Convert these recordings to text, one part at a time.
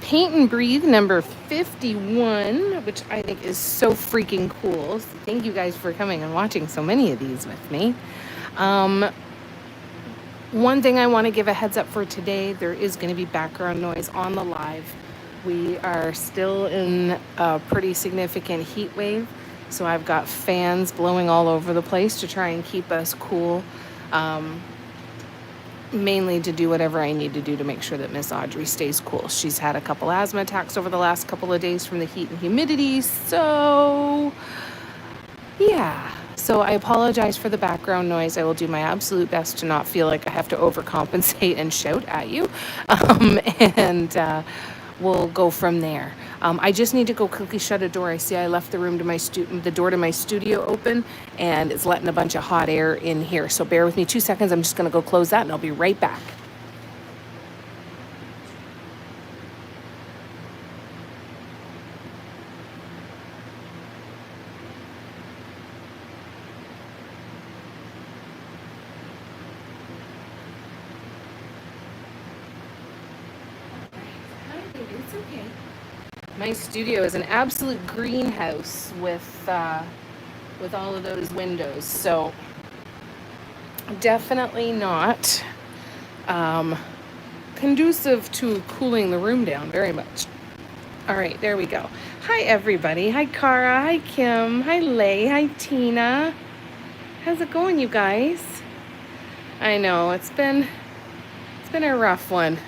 Paint and Breathe number 51, which I think is so freaking cool. So thank you guys for coming and watching so many of these with me. One thing I want to give a heads up for today, there is going to be background noise on the live. We are still in a pretty significant heat wave, so I've got fans blowing all over the place to try and keep us cool. Mainly to do whatever I need to do to make sure that Miss Audrey stays cool. She's had a couple asthma attacks over the last couple of days from the heat and humidity. So, yeah. So I apologize for the background noise. I will do my absolute best to not feel like I have to overcompensate and shout at you. We'll go from there. I just need to go quickly shut a door. I see I left the room to the door to my studio open, and it's letting a bunch of hot air in here. So bear with me 2 seconds. I'm just going to go close that, and I'll be right back. It's okay. My studio is an absolute greenhouse with all of those windows, so definitely not conducive to cooling the room down very much. All right, there we go. Hi everybody. Hi Cara. Hi Kim. Hi Lay. Hi Tina. How's it going, you guys? I know it's been a rough one.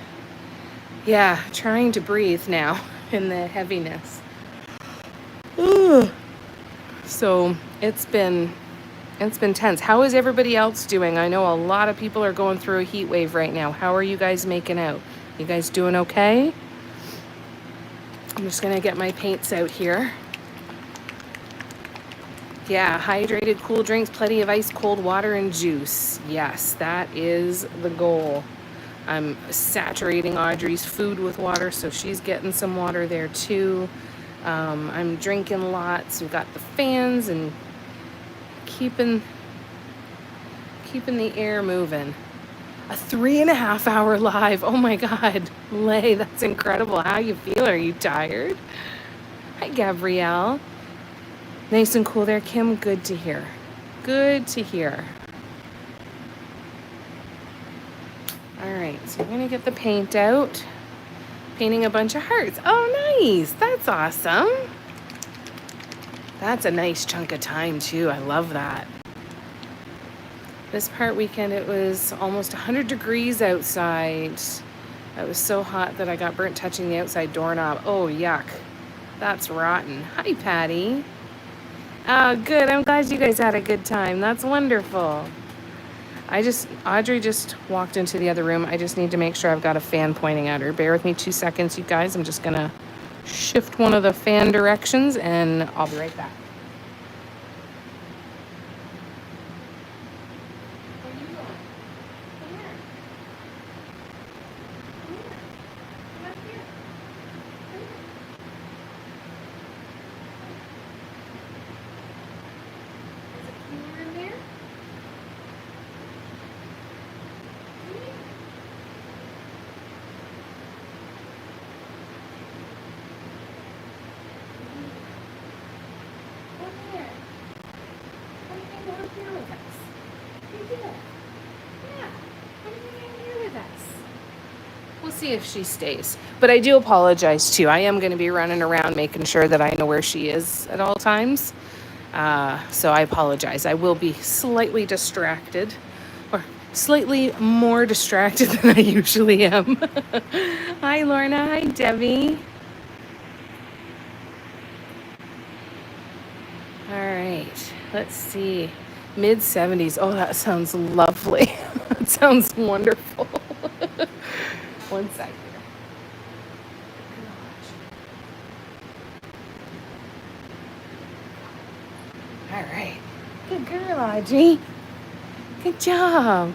Yeah, trying to breathe now in the heaviness. Ooh. So it's been tense. How is everybody else doing? I know a lot of people are going through a heat wave right now. How are you guys making out? You guys doing okay? I'm just gonna get my paints out here. Yeah, hydrated, cool drinks, plenty of ice, cold water, and juice. Yes, that is the goal. I'm saturating Audrey's food with water, so she's getting some water there too. I'm drinking lots. We've got the fans and keeping the air moving. A 3.5 hour live. Oh my God, Lay, that's incredible. How you feel? Are you tired? Hi, Gabrielle. Nice and cool there, Kim. Good to hear. Good to hear. All right, so I'm gonna get the paint out. Painting a bunch of hearts. Oh, nice. That's awesome. That's a nice chunk of time too. I love that. This part weekend, it was almost 100 degrees outside. It was so hot that I got burnt touching the outside doorknob. Oh, yuck. That's rotten. Hi, Patty. Oh, good. I'm glad you guys had a good time. That's wonderful. Audrey just walked into the other room. I just need to make sure I've got a fan pointing at her. Bear with me 2 seconds, you guys. I'm just gonna shift one of the fan directions and I'll be right back. Where are you going? Come here. Come here. Come up here. Come here. Is it cooler in there? We'll see if she stays. But I do apologize too. I am going to be running around making sure that I know where she is at all times. So I apologize. I will be slightly distracted, or slightly more distracted than I usually am. Hi, Lorna. Hi, Debbie. All right. Let's see. Mid-70s. Oh, that sounds lovely. That sounds wonderful. 1 sec here. All right. Good girl, Audrey. Good job.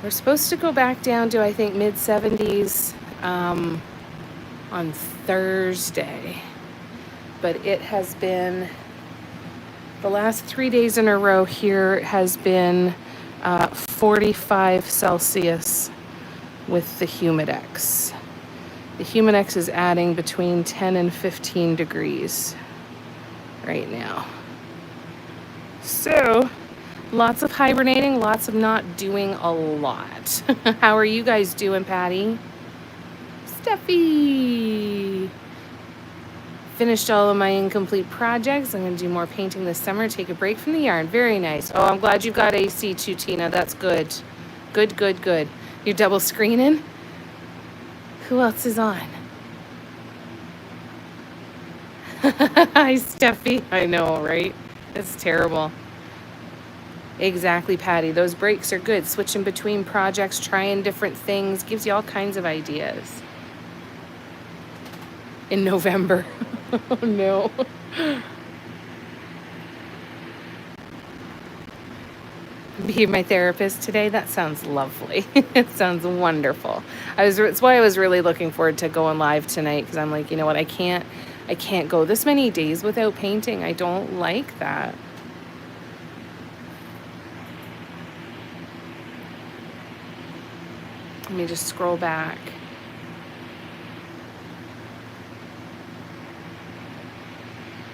We're supposed to go back down to, I think, mid-70s on Thursday. But it has been, the last 3 days in a row here has been 45 Celsius with the Humidex. The Humidex is adding between 10 and 15 degrees right now. So, lots of hibernating, lots of not doing a lot. How are you guys doing, Patty? Steffi! Finished all of my incomplete projects. I'm going to do more painting this summer. Take a break from the yarn. Very nice. Oh, I'm glad you've got AC too, Tina. That's good. Good, good, good. You're double screening? Who else is on? Hi, Steffi. I know, right? It's terrible. Exactly, Patty. Those breaks are good. Switching between projects, trying different things, gives you all kinds of ideas. In November. Oh, no. Be my therapist today? That sounds lovely. It sounds wonderful. It's why I was really looking forward to going live tonight, because I'm like, you know what, I can't go this many days without painting. I don't like that. Let me just scroll back.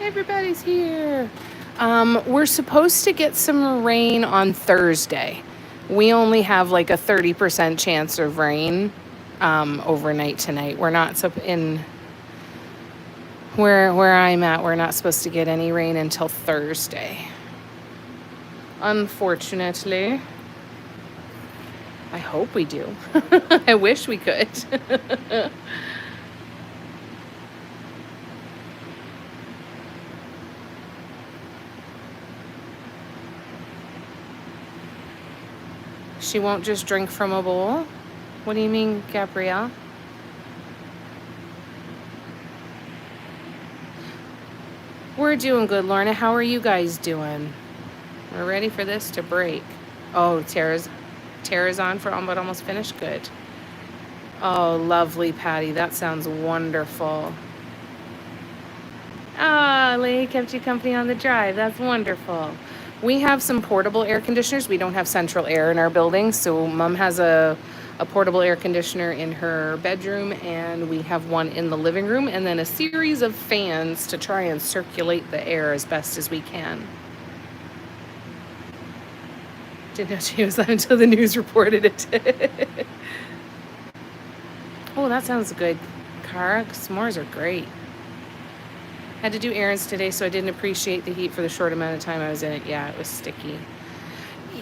Everybody's here. We're supposed to get some rain on Thursday. We only have like a 30% chance of rain overnight tonight. We're not in where I'm at. We're not supposed to get any rain until Thursday. Unfortunately. I hope we do. I wish we could. She won't just drink from a bowl? What do you mean, Gabrielle? We're doing good, Lorna. How are you guys doing? We're ready for this to break. Oh, Tara's on for almost finished. Good. Oh, lovely, Patty. That sounds wonderful. Ah, Lee kept you company on the drive. That's wonderful. We have some portable air conditioners. We don't have central air in our building, so Mom has a portable air conditioner in her bedroom, and we have one in the living room, and then a series of fans to try and circulate the air as best as we can. Didn't know she was on until the news reported it. Oh, that sounds good. Cara, s'mores are great. Had to do errands today, so I didn't appreciate the heat for the short amount of time I was in it. Yeah, it was sticky.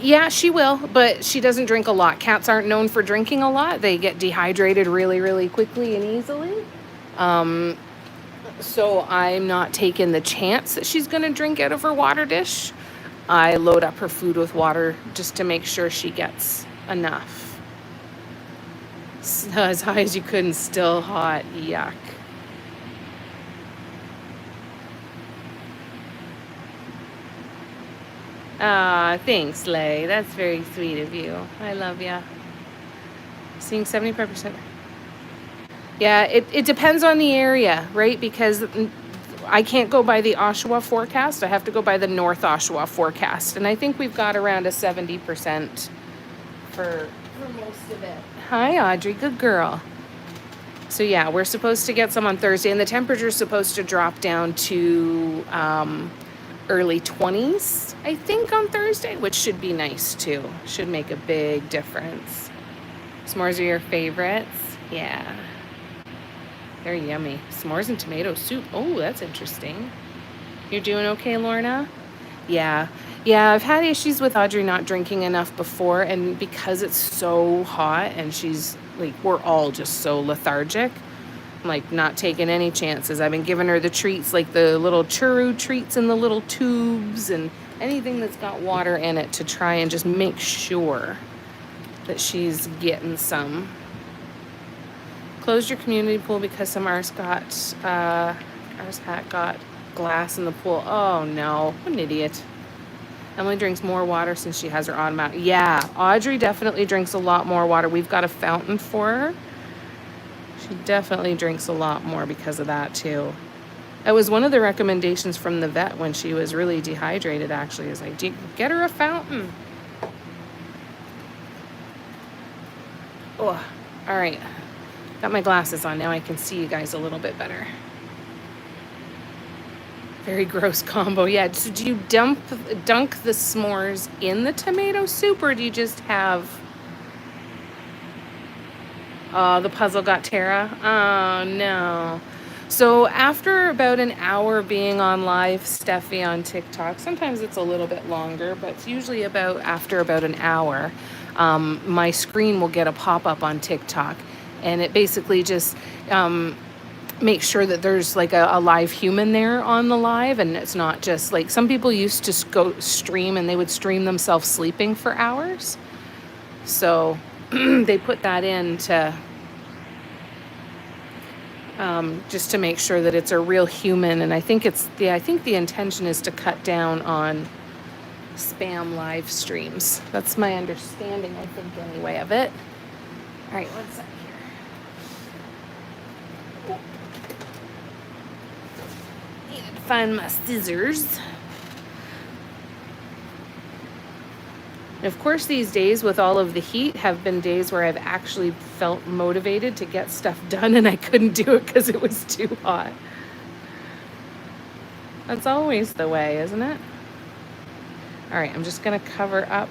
Yeah, she will, but she doesn't drink a lot. Cats aren't known for drinking a lot. They get dehydrated really, really quickly and easily. So I'm not taking the chance that she's going to drink out of her water dish. I load up her food with water just to make sure she gets enough. So as high as you could and still hot. Yuck. Ah, thanks, Lay. That's very sweet of you. I love ya. Seeing 75%. Yeah, it depends on the area, right? Because I can't go by the Oshawa forecast. I have to go by the North Oshawa forecast. And I think we've got around a 70% for most of it. Hi, Audrey. Good girl. So, yeah, we're supposed to get some on Thursday. And the temperature is supposed to drop down to early 20s, I think, on Thursday, which should be nice, too. Should make a big difference. S'mores are your favorites? Yeah. They're yummy. S'mores and tomato soup. Oh, that's interesting. You're doing okay, Lorna? Yeah. Yeah, I've had issues with Audrey not drinking enough before, and because it's so hot and she's, like, we're all just so lethargic, I'm, like, not taking any chances. I've been giving her the treats, like the little churro treats in the little tubes and anything that's got water in it to try and just make sure that she's getting some. Closed your community pool because some ours hat got glass in the pool. Oh no, what an idiot. Emily drinks more water since she has her automatic. Yeah, Audrey definitely drinks a lot more water. We've got a fountain for her. She definitely drinks a lot more because of that too. It was one of the recommendations from the vet when she was really dehydrated, actually. Is like, get her a fountain. Oh. All right. Got my glasses on now. I can see you guys a little bit better. Very gross combo. Yeah. So do you dunk the s'mores in the tomato soup, or do you just have... the puzzle got Tara? Oh, no. So after about an hour being on live, Steffi, on TikTok, sometimes it's a little bit longer, but it's usually after about an hour, my screen will get a pop-up on TikTok, and it basically just makes sure that there's like a live human there on the live, and it's not just like some people used to go stream and they would stream themselves sleeping for hours. So they put that in to just to make sure that it's a real human. And I think the intention is to cut down on spam live streams. That's my understanding, I think, anyway, of it. All right, one sec here. Needed to find my scissors. And of course, these days with all of the heat have been days where I've actually felt motivated to get stuff done, and I couldn't do it because it was too hot. That's always the way, isn't it? All right, I'm just going to cover up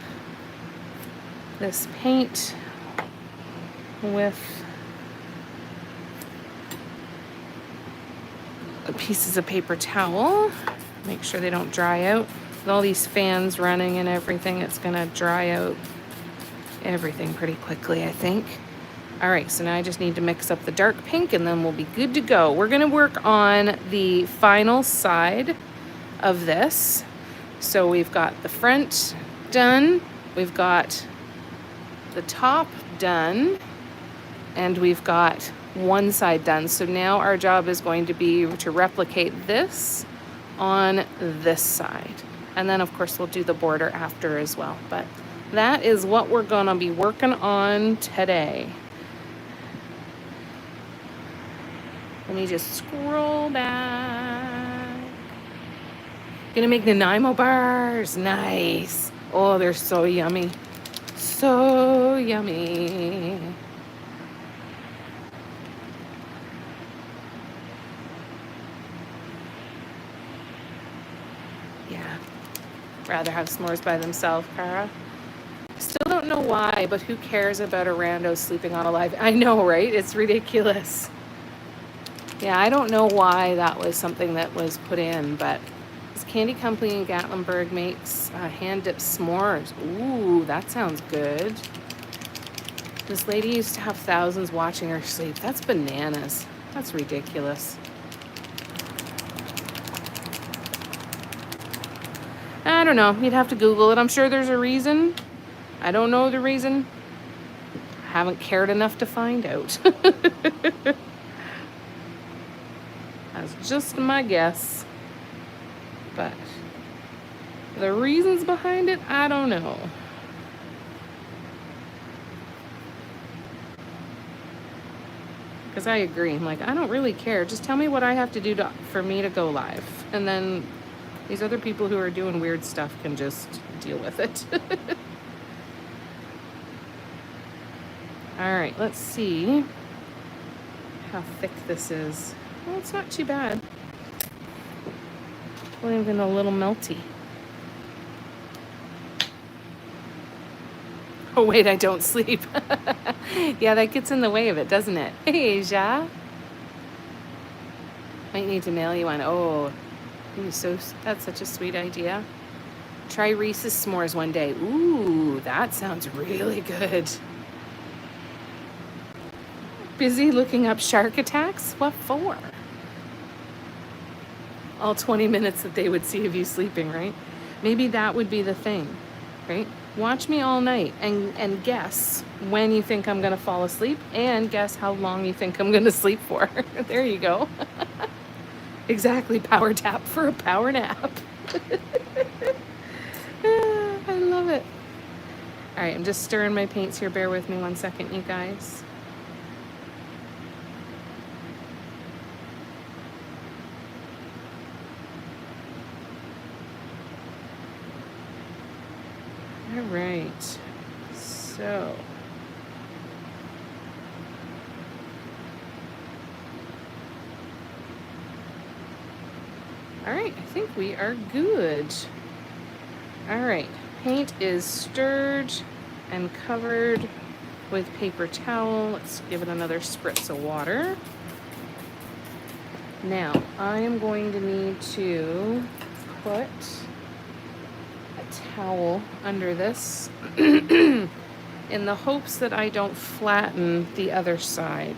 this paint with pieces of paper towel. Make sure they don't dry out. With all these fans running and everything, it's going to dry out everything pretty quickly, I think. All right, so now I just need to mix up the dark pink, and then we'll be good to go. We're going to work on the final side of this. So we've got the front done, we've got the top done, and we've got one side done. So now our job is going to be to replicate this on this side. And then, of course, we'll do the border after as well. But that is what we're going to be working on today. Let me just scroll back. Gonna make Nanaimo bars. Nice. Oh, they're so yummy. So yummy. Yeah. Rather have s'mores by themselves, Cara. Still don't know why, but who cares about a rando sleeping on a live? I know, right? It's ridiculous. Yeah, I don't know why that was something that was put in, but this candy company in Gatlinburg makes hand-dipped s'mores. Ooh, that sounds good. This lady used to have thousands watching her sleep. That's bananas. That's ridiculous. I don't know. You'd have to Google it. I'm sure there's a reason. I don't know the reason. I haven't cared enough to find out. That's just my guess. But the reasons behind it, I don't know. Because I agree. I'm like, I don't really care. Just tell me what I have to do for me to go live. And then these other people who are doing weird stuff can just deal with it. All right, let's see how thick this is. Well, it's not too bad. Not even a little melty. Oh, wait, I don't sleep. Yeah, that gets in the way of it, doesn't it? Hey, Ja. Might need to mail you one. Oh, that's such a sweet idea. Try Reese's s'mores one day. Ooh, that sounds really good. Busy looking up shark attacks? What for? All 20 minutes that they would see of you sleeping, right? Maybe that would be the thing, right? Watch me all night and guess when you think I'm going to fall asleep and guess how long you think I'm going to sleep for. There you go. Exactly, power tap for a power nap. I love it. All right, I'm just stirring my paints here. Bear with me one second, you guys. All right, so All right, I think we are good. All right, paint is stirred and covered with paper towel. Let's give it another spritz of water. Now, I am going to need to put a towel under this in the hopes that I don't flatten the other side.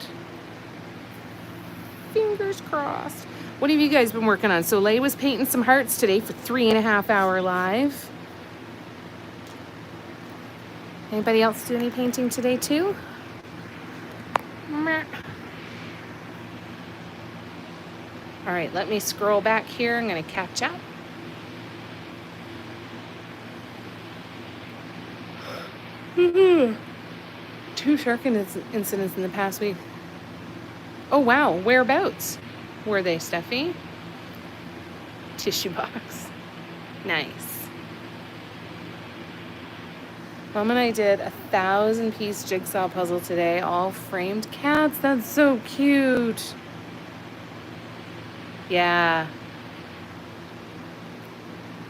Fingers crossed. What have you guys been working on? So Lay was painting some hearts today for 3.5 hour live. Anybody else do any painting today too? Meh. All right, let me scroll back here. I'm going to catch up. Two shark incidents in the past week. Oh, wow. Whereabouts were they, Steffi? Tissue box. Nice. Mom and I did a 1,000-piece jigsaw puzzle today, all framed cats. That's so cute. Yeah.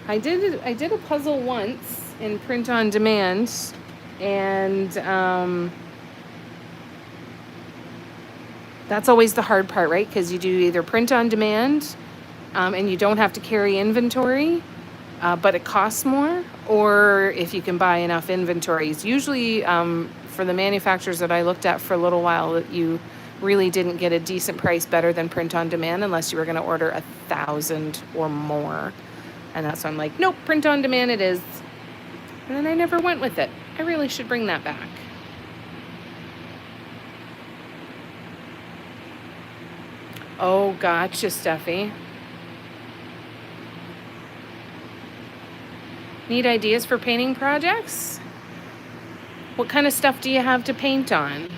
I did a puzzle once in print on demand, and that's always the hard part, right? Because you do either print on demand and you don't have to carry inventory, but it costs more, or if you can buy enough inventories. Usually for the manufacturers that I looked at for a little while, you really didn't get a decent price better than print on demand unless you were going to order 1,000 or more. And that's why I'm like, nope, print on demand it is. And then I never went with it. I really should bring that back. Oh, gotcha, Steffi. Need ideas for painting projects? What kind of stuff do you have to paint on?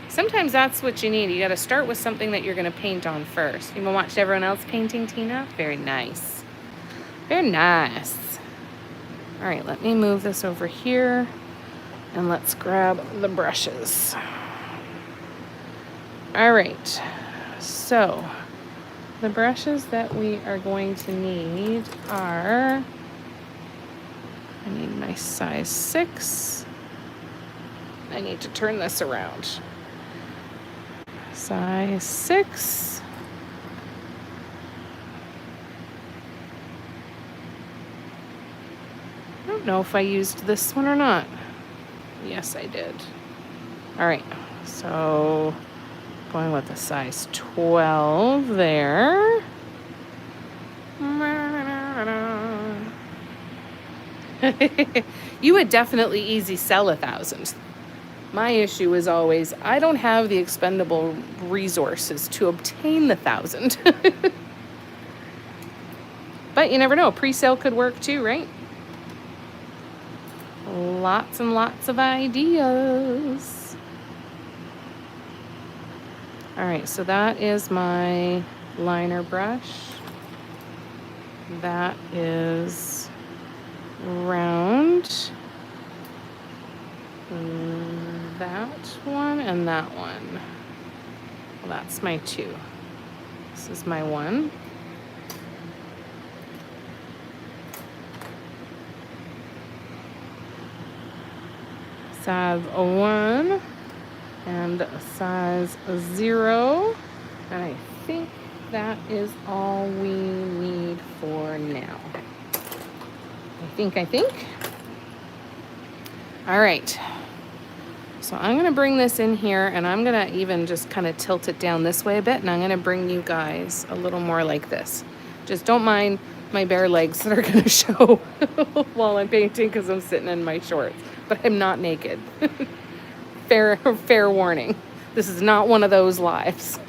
Sometimes that's what you need. You got to start with something that you're going to paint on first. You watched everyone else painting, Tina? Very nice. Very nice. All right, let me move this over here and let's grab the brushes. All right, so the brushes that we are going to need are, I need my size 6. I need to turn this around. Size 6. I don't know if I used this one or not. Yes, I did. All right, so going with a size 12 there. You would definitely easy sell 1,000. My issue is always, I don't have the expendable resources to obtain the 1,000. But you never know, pre-sale could work too, right? Lots and lots of ideas. All right, so that is my liner brush. That is round. That one and that one. Well, that's my 2. This is my 1. Size 1 and size 0. And I think that is all we need for now. I think. All right. So I'm going to bring this in here, and I'm going to even just kind of tilt it down this way a bit, and I'm going to bring you guys a little more like this. Just don't mind my bare legs that are going to show while I'm painting because I'm sitting in my shorts. But I'm not naked. Fair warning. This is not one of those lives.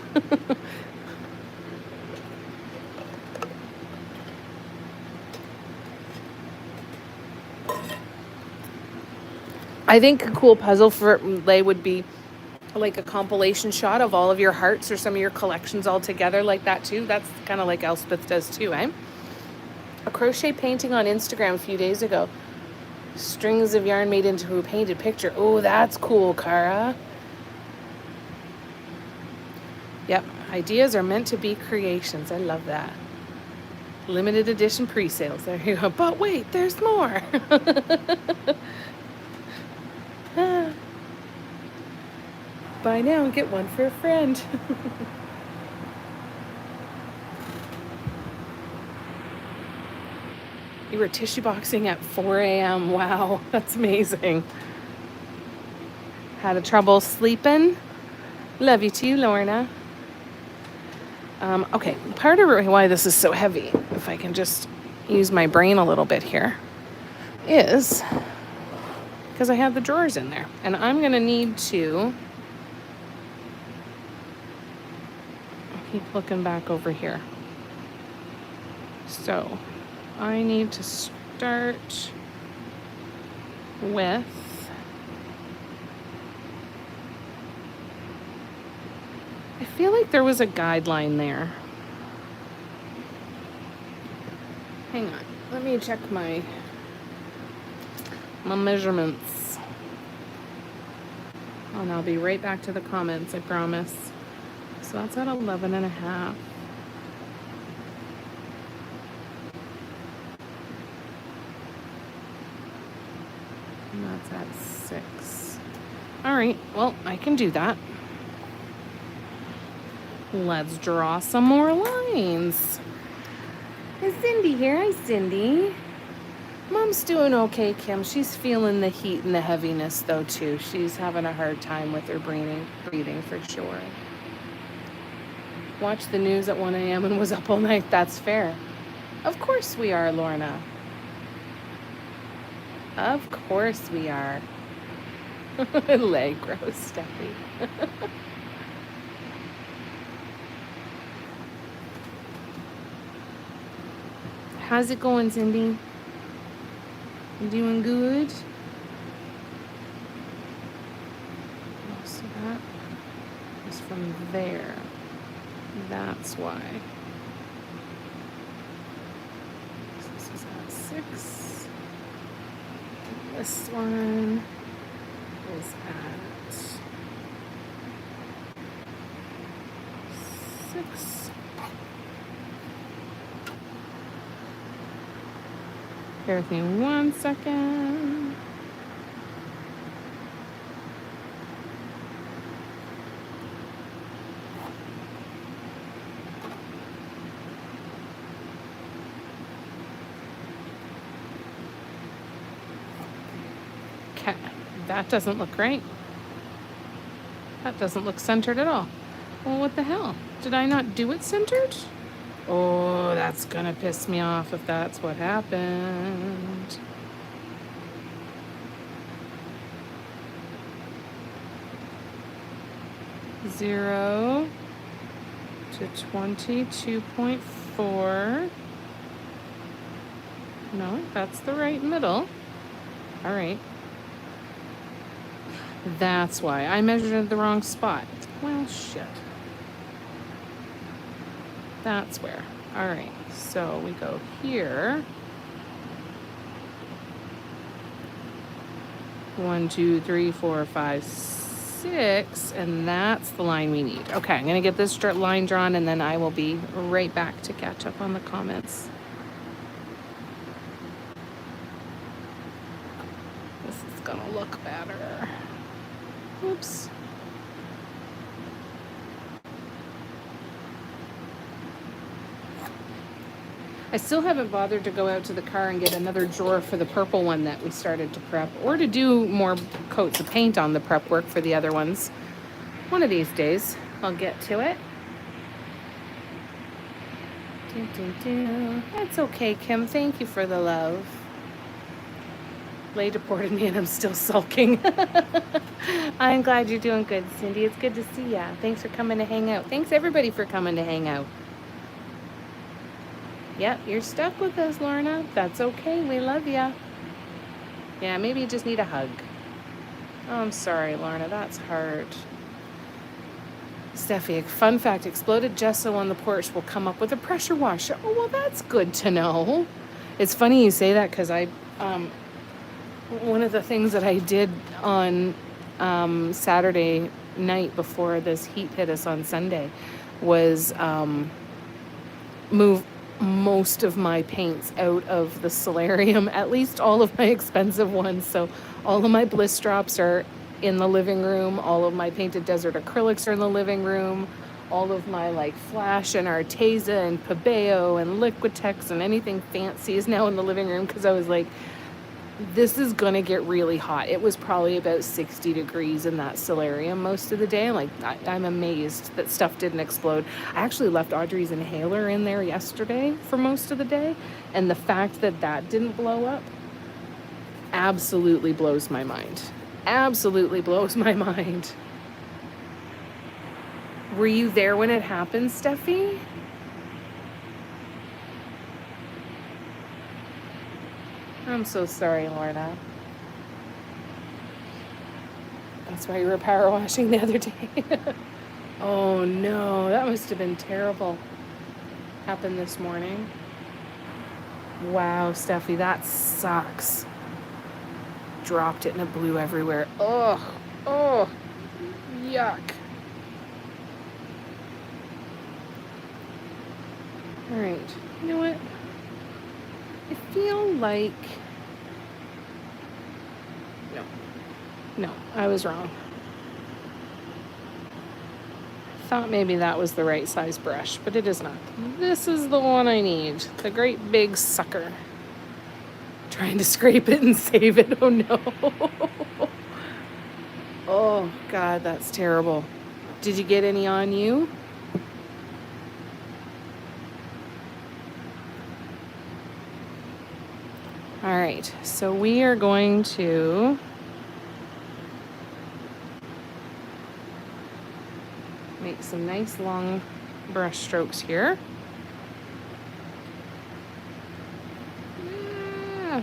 I think a cool puzzle for Lay would be like a compilation shot of all of your hearts or some of your collections all together like that too. That's kind of like Elspeth does too, eh? A crochet painting on Instagram a few days ago. Strings of yarn made into a painted picture. Oh, that's cool, Cara. Yep, ideas are meant to be creations. I love that. Limited edition pre-sales. There you go. But wait, there's more. Buy now and get one for a friend. You were tissue boxing at 4 a.m. Wow, that's amazing. Had a trouble sleeping? Love you too, Lorna. Okay, part of why this is so heavy, if I can just use my brain a little bit here, is because I have the drawers in there. And I'm going to need to keep looking back over here. So I need to start with I feel like there was a guideline there. Hang on. Let me check my measurements. And I'll be right back to the comments, I promise. So that's at 11 and a half. And that's at 6. All right. Well, I can do that. Let's draw some more lines. Is Cindy here? Hi, Cindy. Mom's doing okay, Kim. She's feeling the heat and the heaviness, though, too. She's having a hard time with her breathing for sure. Watched the news at 1 a.m. and was up all night. That's fair. Of course we are, Lorna. Of course we are. Leg gross, Steffi. How's it going, Cindy? You doing good? So that is from there. That's why. So this is at 6. This one is at 6. Bear with me 1 second. Okay, that doesn't look right. That doesn't look centered at all. Well, what the hell? Did I not do it centered? Oh, that's gonna piss me off if that's what happened. Zero to 22.4. No, that's the right middle. All right. That's why I measured the wrong spot. Well, shit. That's where. All right, so we go here. 1, 2, 3, 4, 5, 6, and that's the line we need. Okay, I'm gonna get this line drawn and then I will be right back to catch up on the comments. This is gonna look better. Oops. I still haven't bothered to go out to the car and get another drawer for the purple one that we started to prep, or to do more coats of paint on the prep work for the other ones. One of these days, I'll get to it. That's okay, Kim. Thank you for the love. Lay deported me and I'm still sulking. I'm glad you're doing good, Cindy. It's good to see ya. Thanks for coming to hang out. Thanks, everybody, for coming to hang out. Yep, you're stuck with us, Lorna. That's okay. We love ya. Yeah, maybe you just need a hug. Oh, I'm sorry, Lorna. That's hard. Steffi, fun fact, exploded gesso on the porch will come up with a pressure washer. Oh, well, that's good to know. It's funny you say that because one of the things that I did on Saturday night before this heat hit us on Sunday was move most of my paints out of the solarium, at least all of my expensive ones. So all of my bliss drops are in the living room. All of my painted desert acrylics are in the living room. All of my like Flash and Arteza and Pabeo and Liquitex and anything fancy is now in the living room, because I was like, this is gonna get really hot. It was probably about 60 degrees in that solarium most of the day. Like, I'm amazed that stuff didn't explode. I actually left Audrey's inhaler in there yesterday for most of the day, and the fact that that didn't blow up absolutely blows my mind. Absolutely blows my mind. Were you there when it happened, Steffi? I'm so sorry, Lorna. That's why you were power washing the other day. Oh no, that must have been terrible. Happened this morning. Wow, Steffi, that sucks. Dropped it and it blew everywhere. Oh, yuck. All right, you know what? I feel like, no, I was wrong. I thought maybe that was the right size brush, but it is not. This is the one I need, the great big sucker. Trying to scrape it and save it. Oh no. Oh God, that's terrible. Did you get any on you? All right, so we are going to make some nice long brush strokes here. Yeah.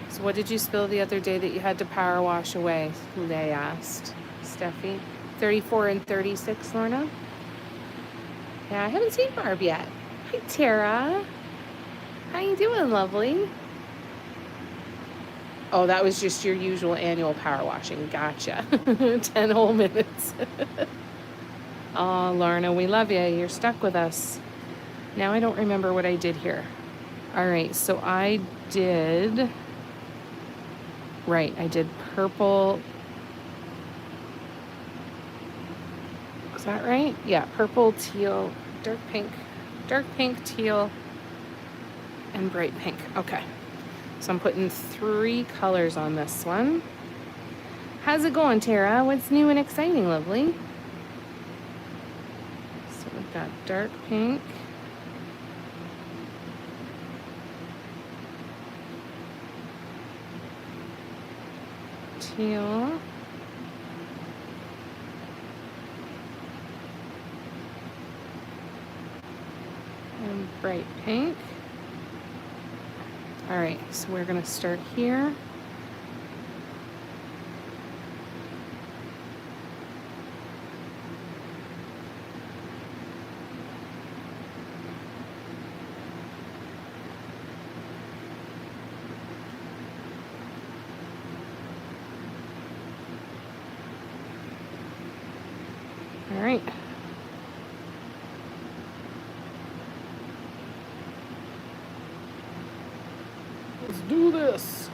So what did you spill the other day that you had to power wash away? They asked. Steffi. 34 and 36, Lorna? Yeah, I haven't seen Barb yet. Hi, Tara. How you doing, lovely? Oh, that was just your usual annual power washing. Gotcha. 10 whole minutes. Oh, Lorna, we love you. You're stuck with us. Now I don't remember what I did here. All right, so I did... Right, I did purple... Is that right? Yeah, purple, teal, dark pink, teal, and bright pink. Okay. So I'm putting 3 colors on this one. How's it going, Tara? What's new and exciting, lovely? So we've got dark pink. Teal. And bright pink. All right, so we're gonna start here. All right. Let's do this.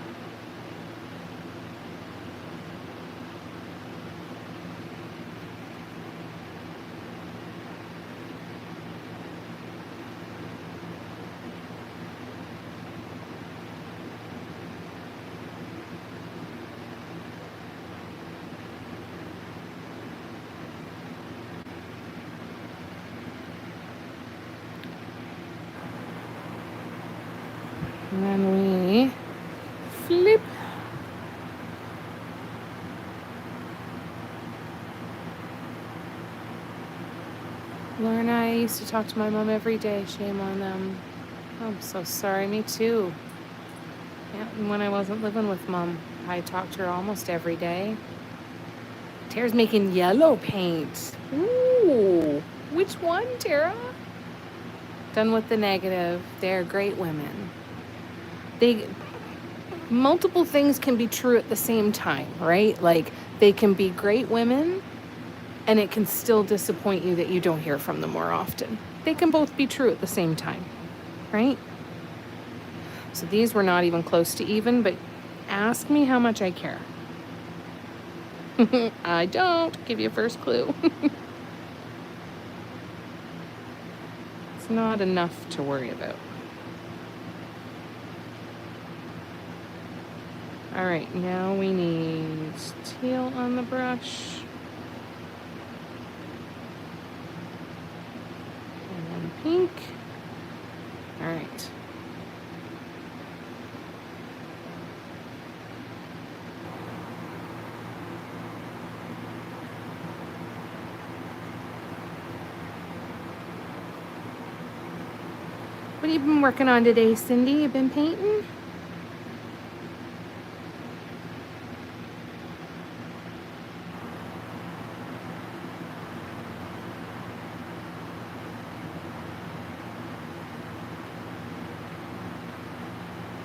And then we flip. Lorna, I used to talk to my mom every day. Shame on them. I'm so sorry. Me too. Yeah, and when I wasn't living with mom, I talked to her almost every day. Tara's making yellow paint. Ooh, which one, Tara? Done with the negative. They're great women. Multiple things can be true at the same time, right? Like, they can be great women And it can still disappoint you that you don't hear from them more often. They can both be true at the same time, right? So these were not even close to even, but ask me how much I care. I don't. Give you a first clue. It's not enough to worry about. All right, now we need teal on the brush. And then pink. All right. What have you been working on today, Cindy? You been painting?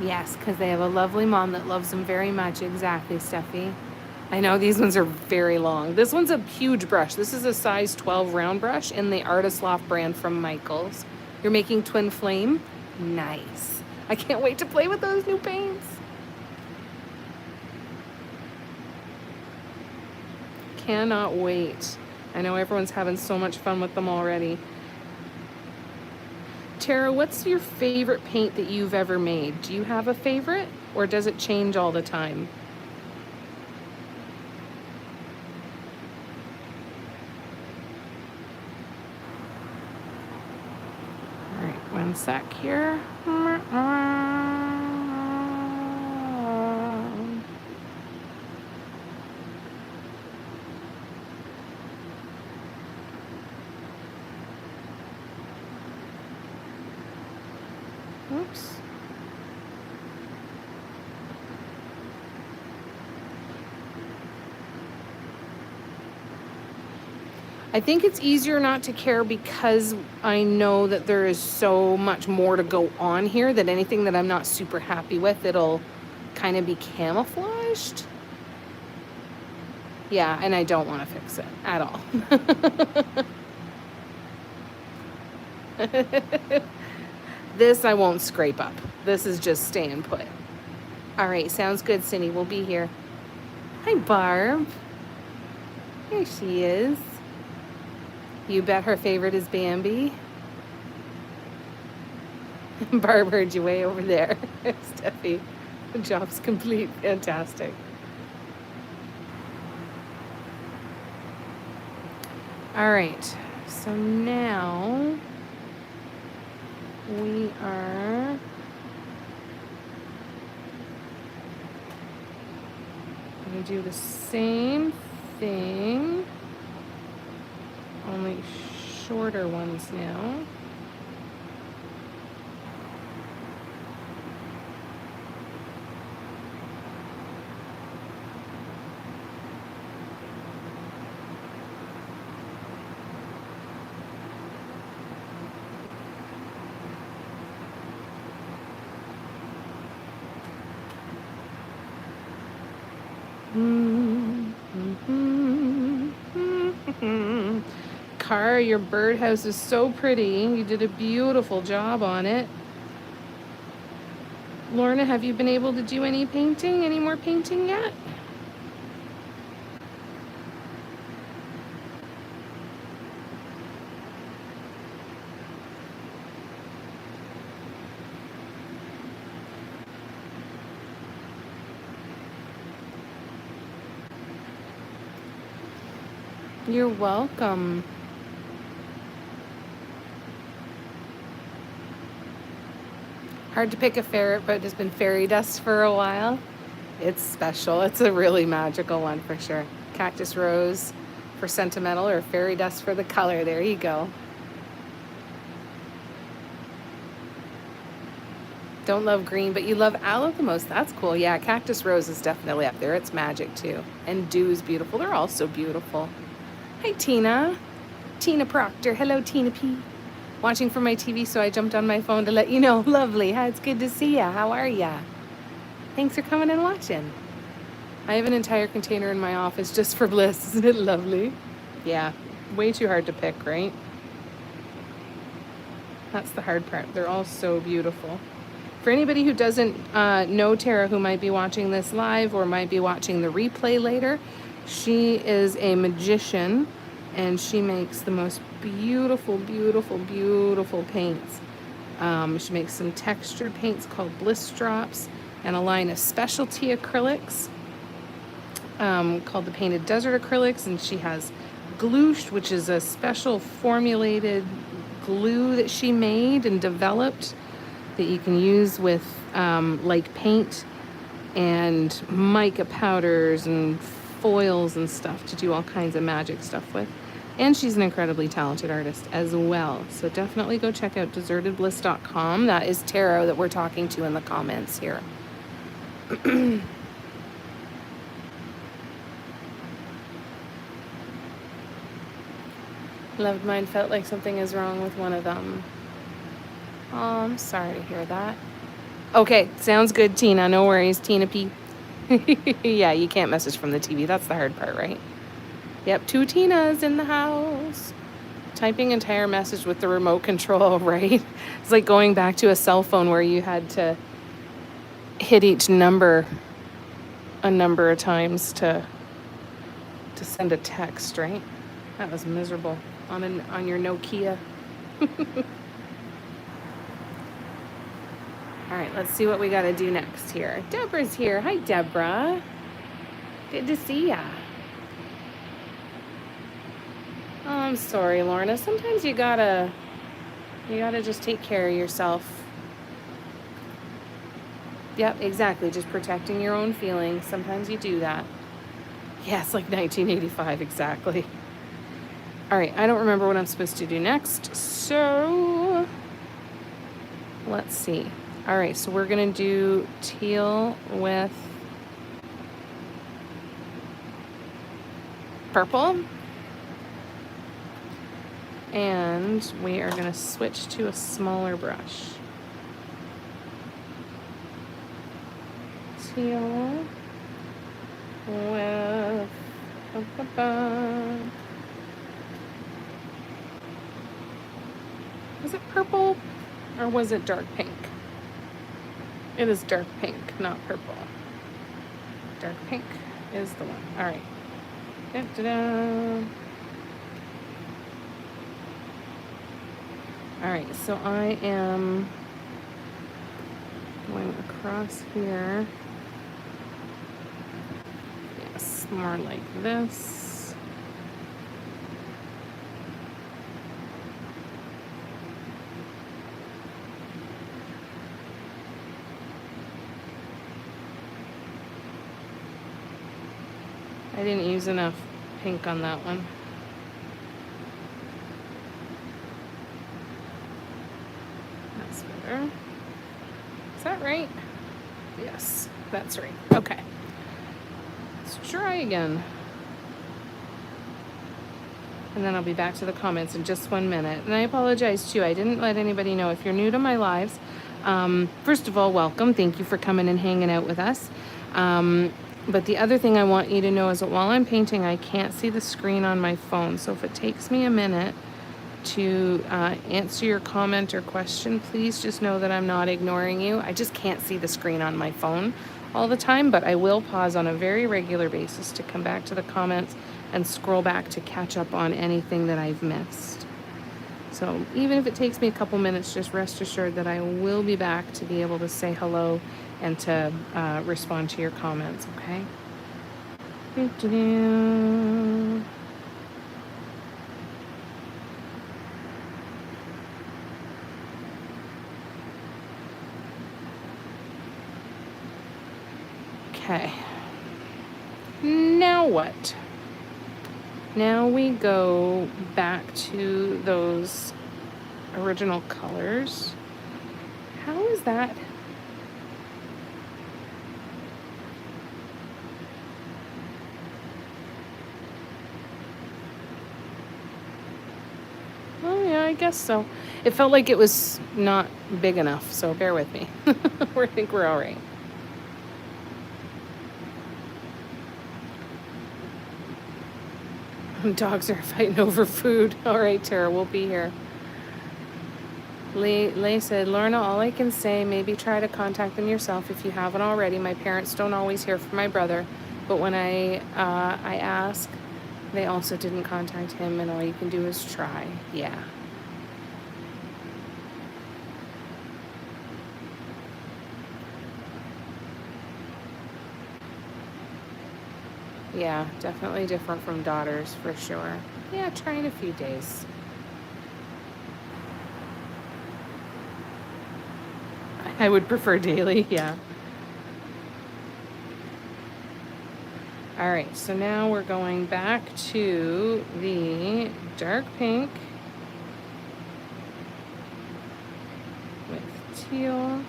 Yes, because they have a lovely mom that loves them very much. Exactly, Steffi. I know these ones are very long. This one's a huge brush. This is a size 12 round brush in the Artist Loft brand from Michaels. You're making Twin Flame? Nice. I can't wait to play with those new paints. Cannot wait. I know everyone's having so much fun with them already. Tara, what's your favorite paint that you've ever made? Do you have a favorite, or does it change all the time? All right, one sec here. Oops. I think it's easier not to care because I know that there is so much more to go on here that anything that I'm not super happy with, it'll kind of be camouflaged. Yeah, and I don't want to fix it at all. This I won't scrape up. This is just staying put. All right, sounds good, Cindy. We'll be here. Hi, Barb. Here she is. You bet her favorite is Bambi. Barb heard you way over there. Steffi, the job's complete. Fantastic. All right, so now we are going to do the same thing, only shorter ones now. Cara, your birdhouse is so pretty. You did a beautiful job on it. Lorna, have you been able to do any painting? Any more painting yet? You're welcome. Hard to pick a favorite, but it's been fairy dust for a while. It's special. It's a really magical one for sure. Cactus rose for sentimental, or fairy dust for the color. There you go. Don't love green, but you love aloe the most. That's cool. Yeah, cactus rose is definitely up there. It's magic too. And dew is beautiful. They're all so beautiful. Hi, Tina. Tina Proctor. Hello, Tina P. Watching from my TV, so I jumped on my phone to let you know. Lovely. Hi, it's good to see ya. How are ya? Thanks for coming and watching. I have an entire container in my office just for bliss. Isn't it lovely? Yeah, way too hard to pick, right? That's the hard part. They're all so beautiful. For anybody who doesn't know Tara, who might be watching this live or might be watching the replay later, she is a magician and she makes the most beautiful, beautiful, beautiful paints. She makes some textured paints called bliss drops and a line of specialty acrylics called the Painted Desert Acrylics, and she has glouche, which is a special formulated glue that she made and developed that you can use with like paint and mica powders and foils and stuff to do all kinds of magic stuff with. And she's an incredibly talented artist as well. So definitely go check out desertedbliss.com. That is Tara that we're talking to in the comments here. Loved mine felt like something is wrong with one of them. Oh, I'm sorry to hear that. Okay, sounds good, Tina. No worries, Tina P. Yeah, you can't message from the TV. That's the hard part, right? Yep, 2 Tinas in the house. Typing entire message with the remote control, right? It's like going back to a cell phone where you had to hit each number a number of times to send a text, right? That was miserable on your Nokia. All right, let's see what we got to do next here. Deborah's here. Hi, Deborah. Good to see ya. Oh, I'm sorry, Lorna. Sometimes you gotta just take care of yourself. Yep, exactly. Just protecting your own feelings. Sometimes you do that. Yeah, it's like 1985, exactly. All right, I don't remember what I'm supposed to do next, so let's see. All right, so we're gonna do teal with purple. And we are gonna switch to a smaller brush. Teal with was it purple or was it dark pink? It is dark pink, not purple. Dark pink is the one. All right. Da-da-da. All right, so I am going across here. Yes, more like this. I didn't use enough pink on that one. That's better. Is that right? Yes, that's right. Okay. Let's try again. And then I'll be back to the comments in just 1 minute. And I apologize too. I didn't let anybody know. If you're new to my lives, first of all, welcome. Thank you for coming and hanging out with us. But the other thing I want you to know is that while I'm painting, I can't see the screen on my phone. So if it takes me a minute to answer your comment or question, please just know that I'm not ignoring you. I just can't see the screen on my phone all the time, but I will pause on a very regular basis to come back to the comments and scroll back to catch up on anything that I've missed. So even if it takes me a couple minutes, just rest assured that I will be back to be able to say hello and to respond to your comments, okay? Doo-doo-doo. Okay. Now what? Now we go back to those original colors. How is that? Oh yeah, I guess so. It felt like it was not big enough, so bear with me. I think we're all right. Dogs are fighting over food. All right, Tara, we'll be here. Lay said, Lorna, all I can say, maybe try to contact them yourself if you haven't already. My parents don't always hear from my brother, but when I ask, they also didn't contact him, and all you can do is try. Yeah. Yeah, definitely different from daughters, for sure. Yeah, try in a few days. I would prefer daily, yeah. All right, so now we're going back to the dark pink with teal.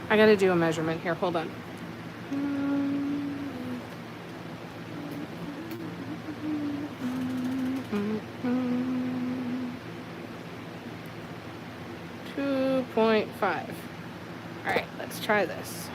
I gotta do a measurement here, hold on. 2.5. All right, let's try this.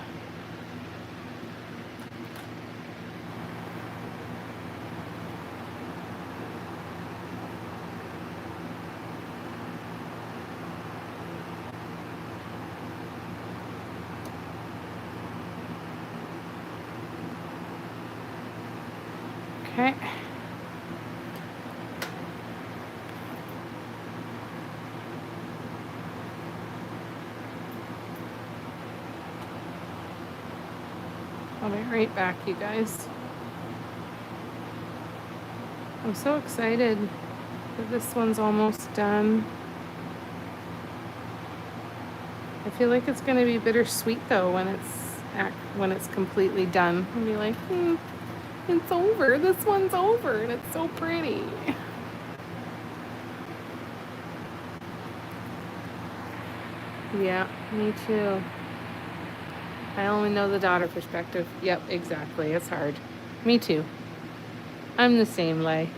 Okay. I'll be right back, you guys. I'm so excited that this one's almost done. I feel like it's going to be bittersweet though when it's completely done. I'll be like, it's over. This one's over, and it's so pretty. Yeah, me too. I only know the daughter perspective. Yep, exactly. It's hard. Me too. I'm the same, Lay.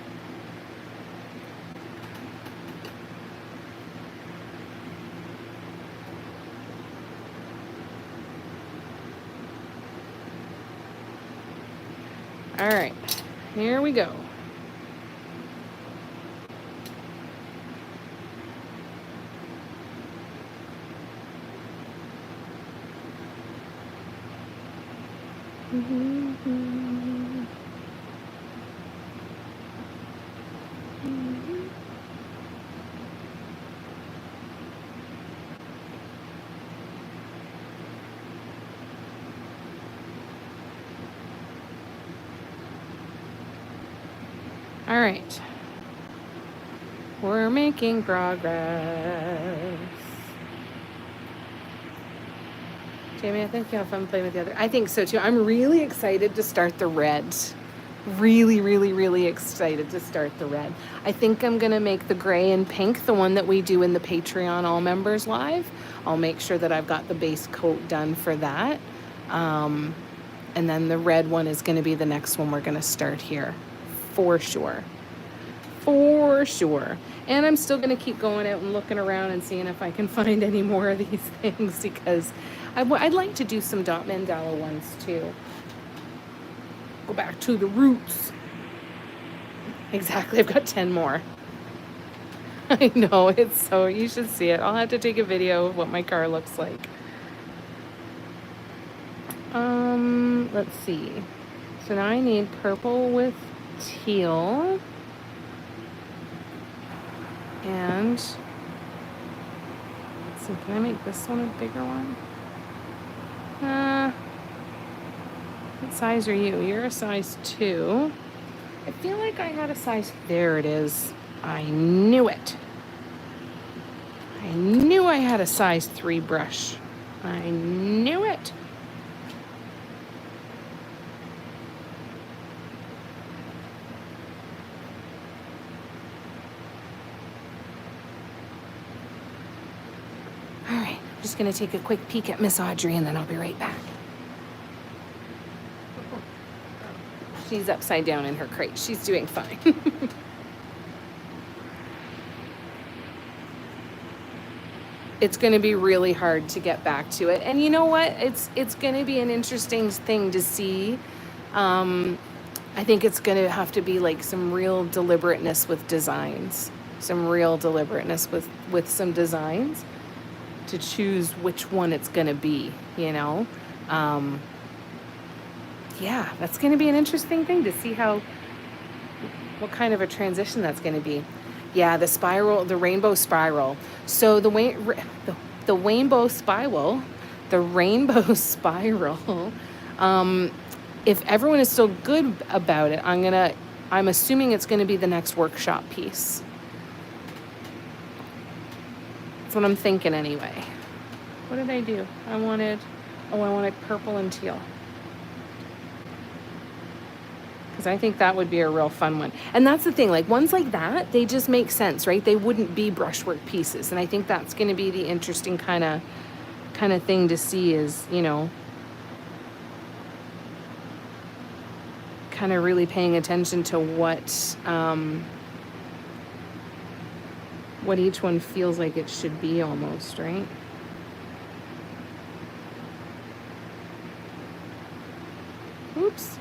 All right, here we go. All right, we're making progress. Jamie, I think you have fun playing with the other. I think so too. I'm really excited to start the red. Really, really, really excited to start the red. I think I'm gonna make the gray and pink the one that we do in the Patreon All Members Live. I'll make sure that I've got the base coat done for that. And then the red one is gonna be the next one we're gonna start here. For sure. For sure. And I'm still going to keep going out and looking around and seeing if I can find any more of these things, because I'd like to do some dot mandala ones too. Go back to the roots. Exactly. I've got 10 more. I know. It's so, you should see it. I'll have to take a video of what my car looks like. Let's see. So now I need purple with teal. And let's see, can I make this one a bigger one? What size are you? You're a size 2. I feel like I had a size, there it is. I knew it. I knew I had a size 3 brush. I knew it. All right, I'm just gonna take a quick peek at Miss Audrey and then I'll be right back. She's upside down in her crate. She's doing fine. It's going to be really hard to get back to it. And you know what? It's going to be an interesting thing to see. I think it's going to have to be like some real deliberateness with designs, some real deliberateness with some designs to choose which one it's going to be, you know? Yeah, that's going to be an interesting thing to see what kind of a transition that's going to be. Yeah, the rainbow spiral. So the rainbow spiral, if everyone is still good about it, I'm assuming it's going to be the next workshop piece. That's what I'm thinking anyway. What did I do? I wanted purple and teal. Because I think that would be a real fun one. And that's the thing, like ones like that, they just make sense, right? They wouldn't be brushwork pieces. And I think that's going to be the interesting kind of thing to see is, you know, kind of really paying attention to what each one feels like it should be almost, right? Oops.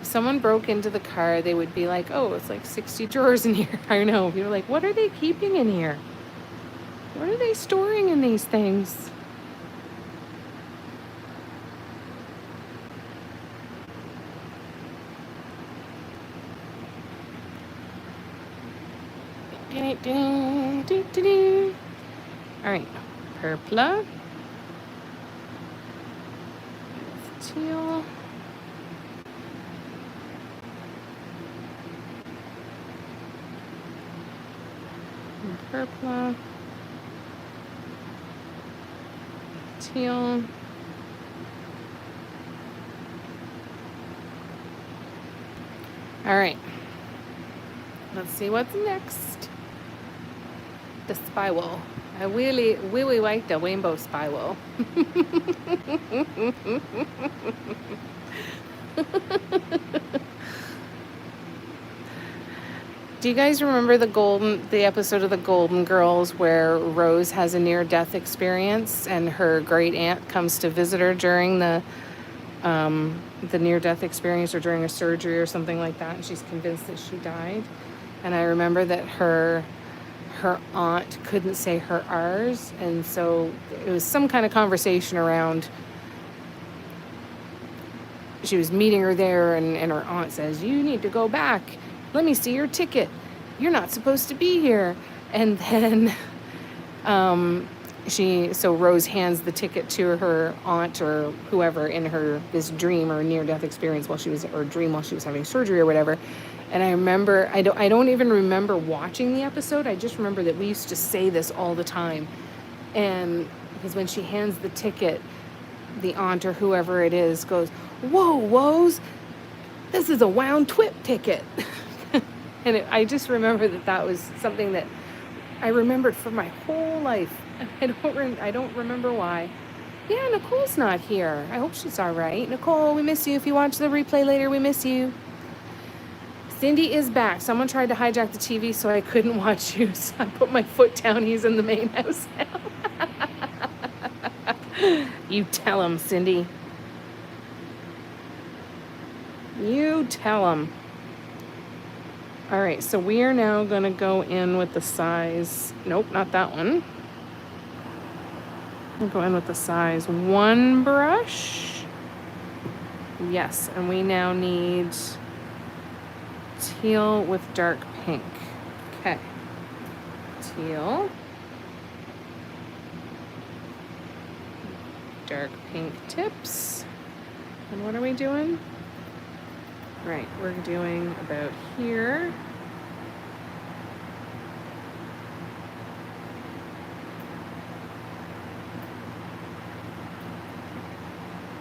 If someone broke into the car, they would be like, oh, it's like 60 drawers in here. I know. You're like, what are they keeping in here? What are they storing in these things? All right, purple, teal, purple, teal, all right, let's see what's next. The spiral. I really like the rainbow spiral. Do you guys remember the episode of the Golden Girls where Rose has a near-death experience and her great aunt comes to visit her during the near-death experience or during a surgery or something like that, and she's convinced that she died? And I remember that her aunt couldn't say her R's, and so it was some kind of conversation around, she was meeting her there, and her aunt says, you need to go back, let me see your ticket, you're not supposed to be here. And then so Rose hands the ticket to her aunt or whoever in this dream or near-death experience while she was having surgery or whatever. And I remember, I don't even remember watching the episode. I just remember that we used to say this all the time. And because when she hands the ticket, the aunt or whoever it is goes, whoa, Woes, this is a wound twip ticket. And I just remember that was something that I remembered for my whole life. I don't remember why. Yeah, Nicole's not here. I hope she's all right. Nicole, we miss you. If you watch the replay later, we miss you. Cindy is back. Someone tried to hijack the TV, so I couldn't watch you. So I put my foot down. He's in the main house now. You tell him, Cindy. You tell him. All right, so we are now going to go in with the size. Nope, not that one. We'll go in with the size 1 brush. Yes, and we now need teal with dark pink. Okay. Teal. Dark pink tips. And what are we doing? Right, we're doing about here.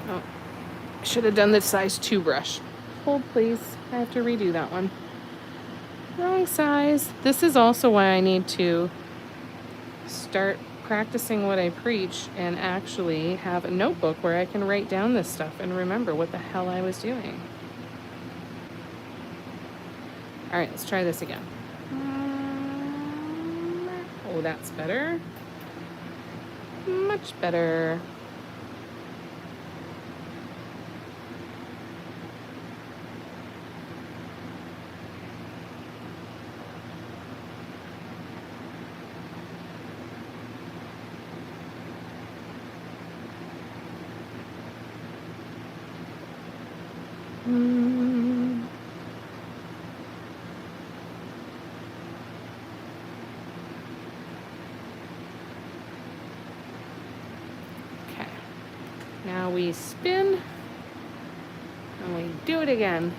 Oh, should have done the size 2 brush. Hold please, I have to redo that one. Wrong size. This is also why I need to start practicing what I preach and actually have a notebook where I can write down this stuff and remember what the hell I was doing. All right, let's try this again. Oh, that's better. Much better. Okay. Now we spin and we do it again.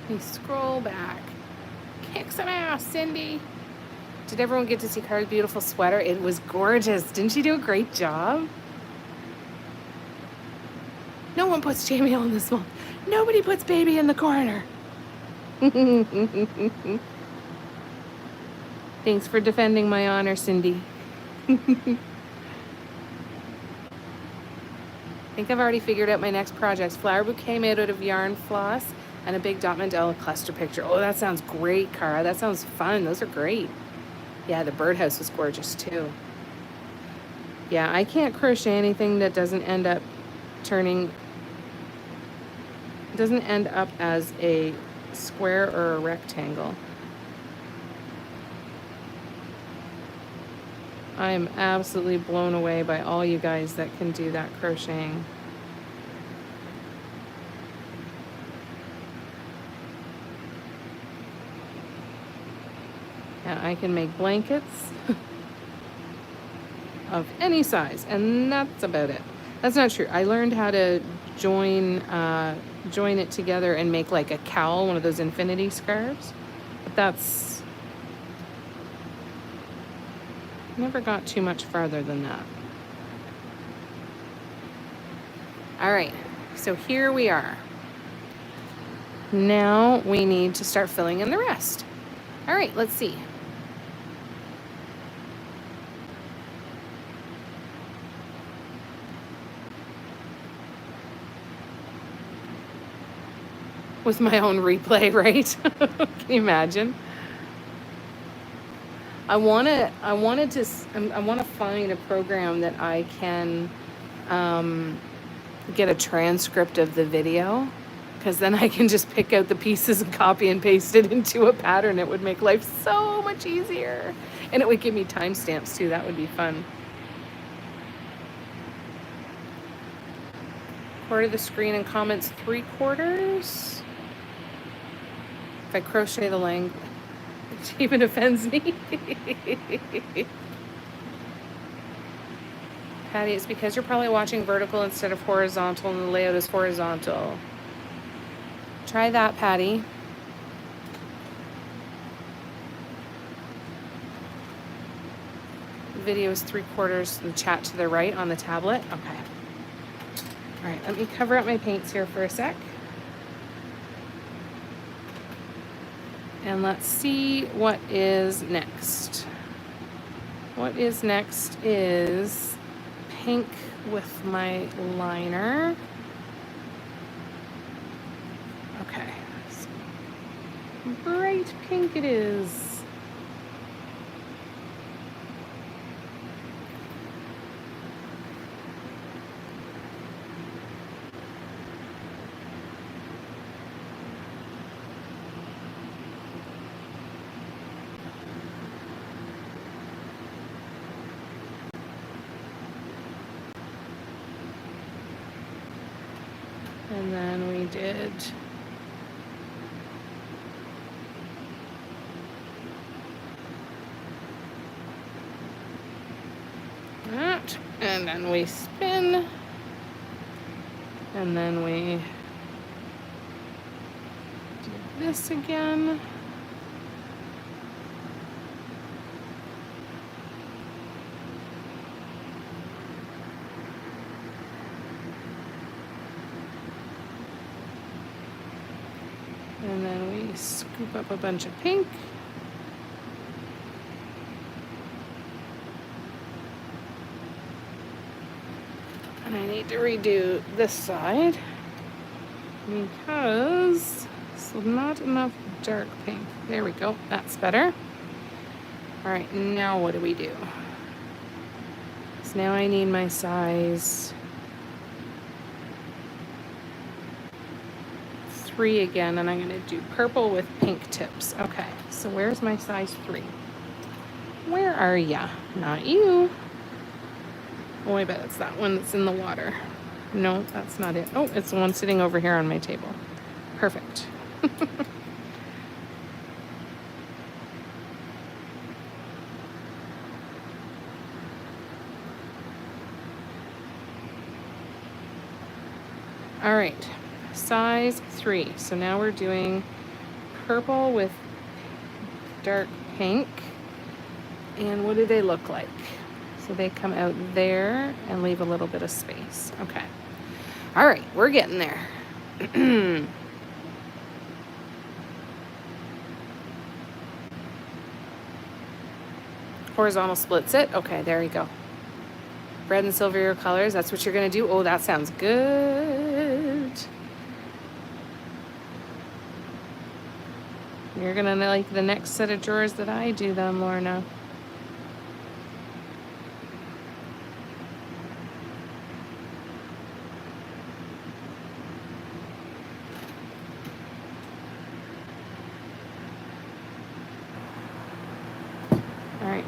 We scroll back. Kick some ass, Cindy. Did everyone get to see Cara's beautiful sweater? It was gorgeous. Didn't she do a great job? No one puts Jamie on this one. Nobody puts baby in the corner. Thanks for defending my honor, Cindy. I think I've already figured out my next projects. Flower bouquet made out of yarn floss and a big dot mandala cluster picture. Oh, that sounds great, Cara. That sounds fun. Those are great. Yeah, the birdhouse was gorgeous too. Yeah, I can't crochet anything that doesn't end up as a square or a rectangle. I am absolutely blown away by all you guys that can do that crocheting. Yeah, I can make blankets of any size, and that's about it. That's not true. I learned how to join it together and make like a cowl, one of those infinity scarves. But that's never got too much farther than that. All right, so here we are. Now we need to start filling in the rest. All right, let's see. With my own replay, right? Can you imagine? I want to find a program that I can get a transcript of the video, because then I can just pick out the pieces and copy and paste it into a pattern. It would make life so much easier, and it would give me timestamps too. That would be fun. Quarter the screen and comments 3/4. If I crochet the length, it even offends me. Patty, it's because you're probably watching vertical instead of horizontal, and the layout is horizontal. Try that, Patty. The video is 3/4, the chat to the right on the tablet. Okay. All right, let me cover up my paints here for a sec. And let's see what is next. What is next is pink with my liner. Okay, so bright pink it is. And then we did that, and then we spin, and then we do this again. And then we scoop up a bunch of pink. And I need to redo this side because it's not enough dark pink. There we go. That's better. All right, now what do we do? So now I need my size 3 again, and I'm going to do purple with pink tips. Okay, so where's my size 3? Where are ya? Not you. Oh, I bet it's that one that's in the water. No, that's not it. Oh, it's the one sitting over here on my table. Perfect. All right, size 3. So now we're doing purple with dark pink. And what do they look like? So they come out there and leave a little bit of space. Okay. All right, we're getting there. Horizontal splits it. Okay, there you go. Red and silver colors, that's what you're gonna do. Oh, that sounds good. You're gonna like the next set of drawers that I do then, Lorna. All right.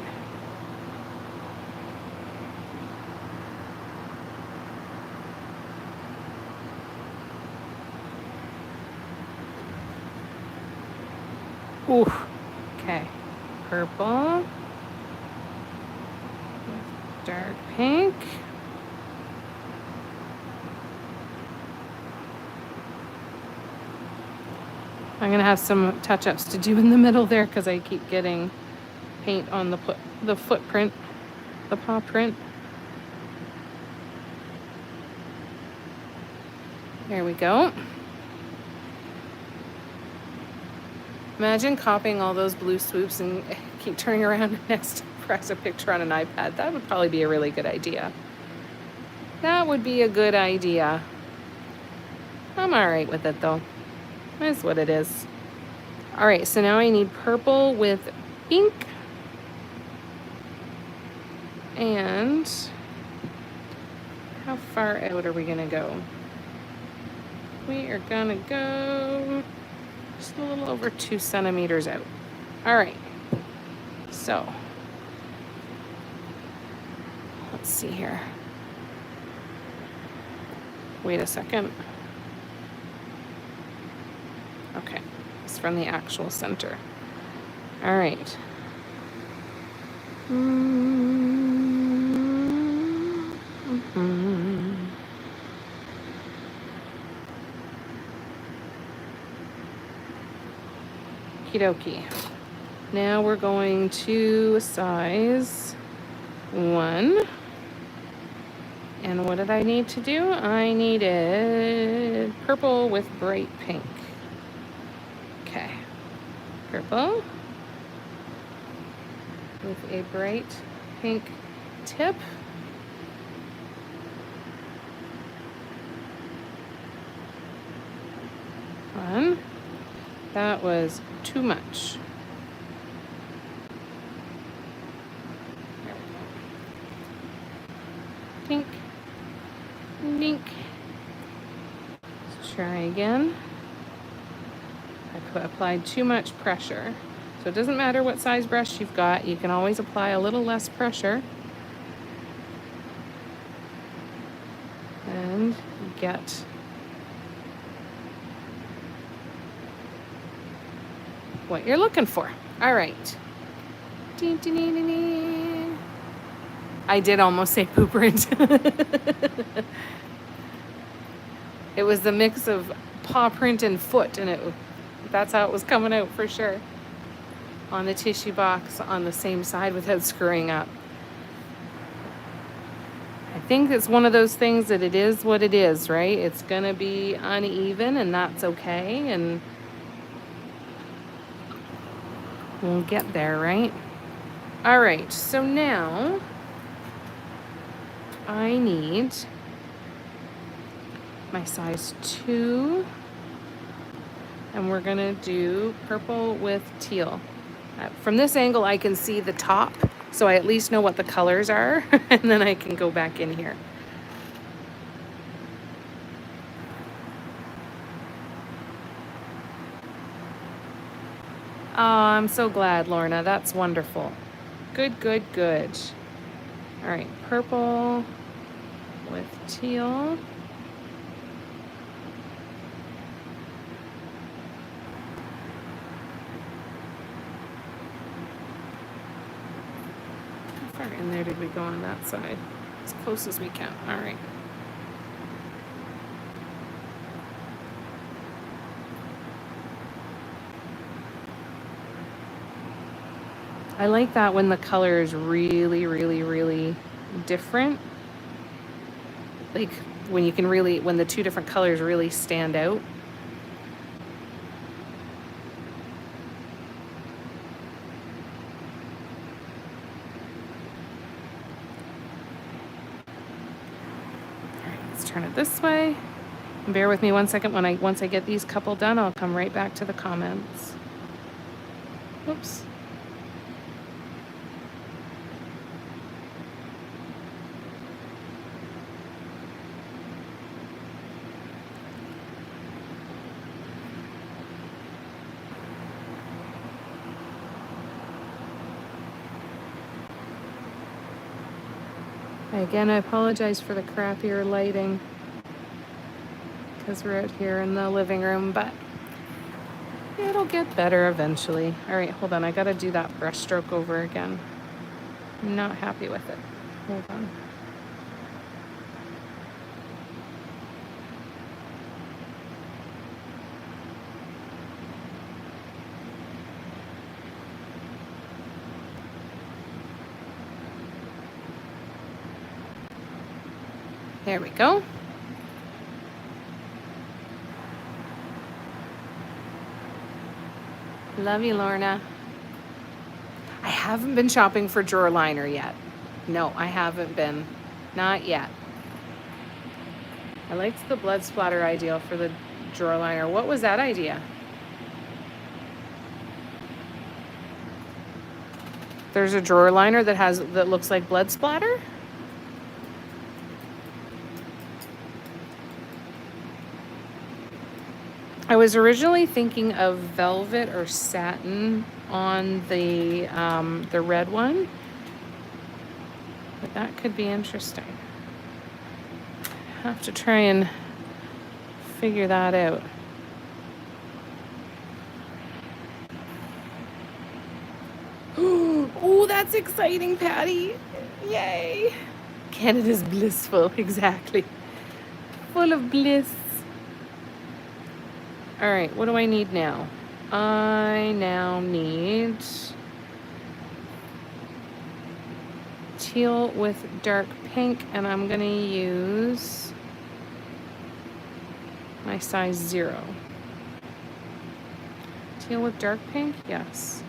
Ooh, okay. Purple. Dark pink. I'm gonna have some touch-ups to do in the middle there because I keep getting paint on the footprint, the paw print. There we go. Imagine copying all those blue swoops and keep turning around next to press a picture on an iPad. That would probably be a really good idea. That would be a good idea. I'm all right with it though. That's what it is. All right, so now I need purple with pink. And how far out are we gonna go? We are gonna go just a little over 2 centimeters out. All right, so let's see here. Wait a second. Okay, it's from the actual center. All right. Okie dokie. Now we're going to size 1. And what did I need to do? I needed purple with bright pink. Okay. Purple with a bright pink tip. One. That was too much. There we go. Pink. Pink. Let's try again. I applied too much pressure. So it doesn't matter what size brush you've got, you can always apply a little less pressure and get what you're looking for. All right. I did almost say poo print. It was the mix of paw print and foot, and that's how it was coming out for sure. On the tissue box on the same side without screwing up. I think it's one of those things that it is what it is, right? It's gonna be uneven and that's okay. And We'll get there, right? All right, so now I need my size 2, and we're gonna do purple with teal. From this angle, I can see the top, so I at least know what the colors are, and then I can go back in here. Oh, I'm so glad, Lorna. That's wonderful. Good, good, good. All right, purple with teal. How far in there did we go on that side? As close as we can. All right. I like that when the color is really, really, really different. Like when you can really, when the two different colors really stand out. All right, let's turn it this way. And bear with me one second. Once I get these couple done, I'll come right back to the comments. Oops. Again, I apologize for the crappier lighting because we're out here in the living room, but it'll get better eventually. All right, hold on. I got to do that brush stroke over again. I'm not happy with it. Hold on. There we go. Love you, Lorna. I haven't been shopping for drawer liner yet. No, I haven't been. Not yet. I liked the blood splatter idea for the drawer liner. What was that idea? There's a drawer liner that looks like blood splatter? I was originally thinking of velvet or satin on the red one, but that could be interesting. Have to try and figure that out. Oh, that's exciting, Patty. Yay. Canada's blissful, exactly. Full of bliss. All right, what do I need now? I now need teal with dark pink, and I'm gonna use my size 0. Teal with dark pink, yes.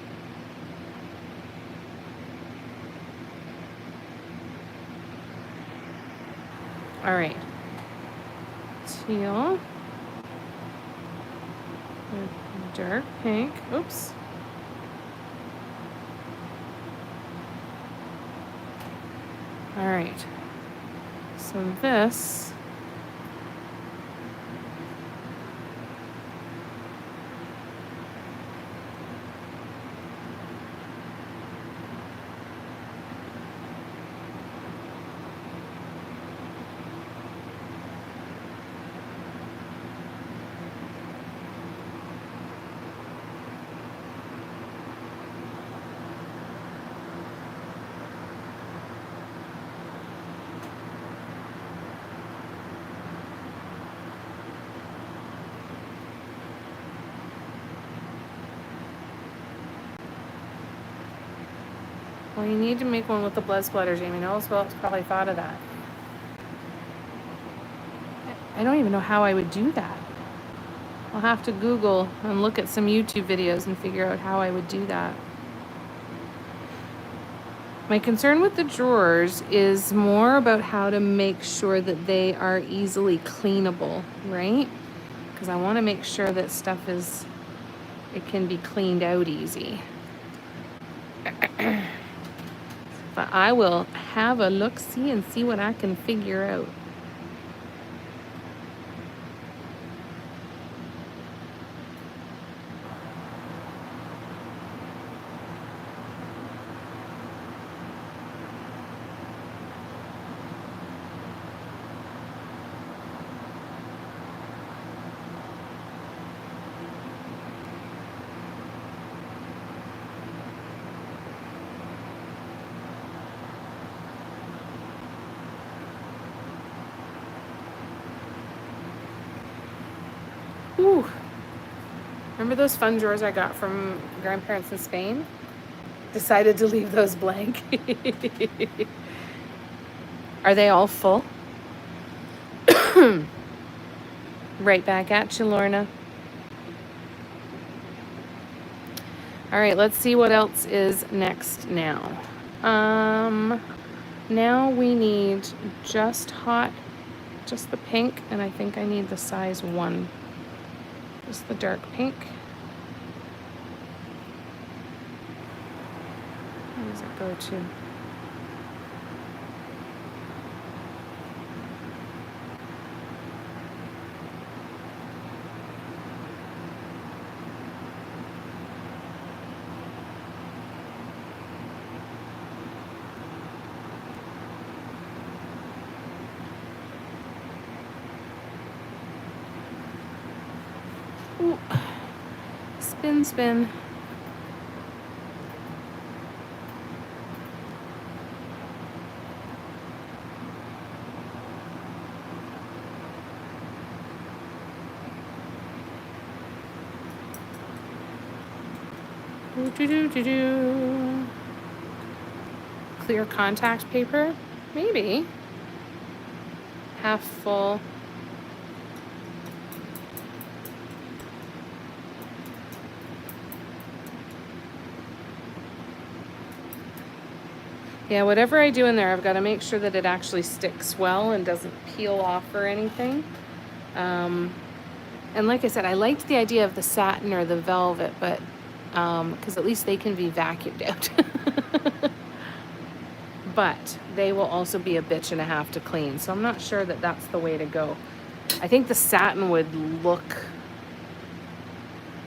All right, teal. Dark pink. Oops. All right. So this Well, you need to make one with the blood splatter, Jamie. No one else probably thought of that. I don't even know how I would do that. I'll have to Google and look at some YouTube videos and figure out how I would do that. My concern with the drawers is more about how to make sure that they are easily cleanable, right? Because I want to make sure that stuff it can be cleaned out easy. But I will have a look-see and see what I can figure out. Ooh. Remember those fun drawers I got from grandparents in Spain? Decided to leave those blank. Are they all full? Right back at you, Lorna. All right, let's see what else is next now. Now we need just the pink, and I think I need the size 1. Just the dark pink. Where does it go to? Ooh. Spin, spin. Do. Clear contact paper? Maybe. Half full. Yeah, whatever I do in there, I've got to make sure that it actually sticks well and doesn't peel off or anything. And like I said, I liked the idea of the satin or the velvet, but because at least they can be vacuumed out. But they will also be a bitch and a half to clean, so I'm not sure that that's the way to go. I think the satin would look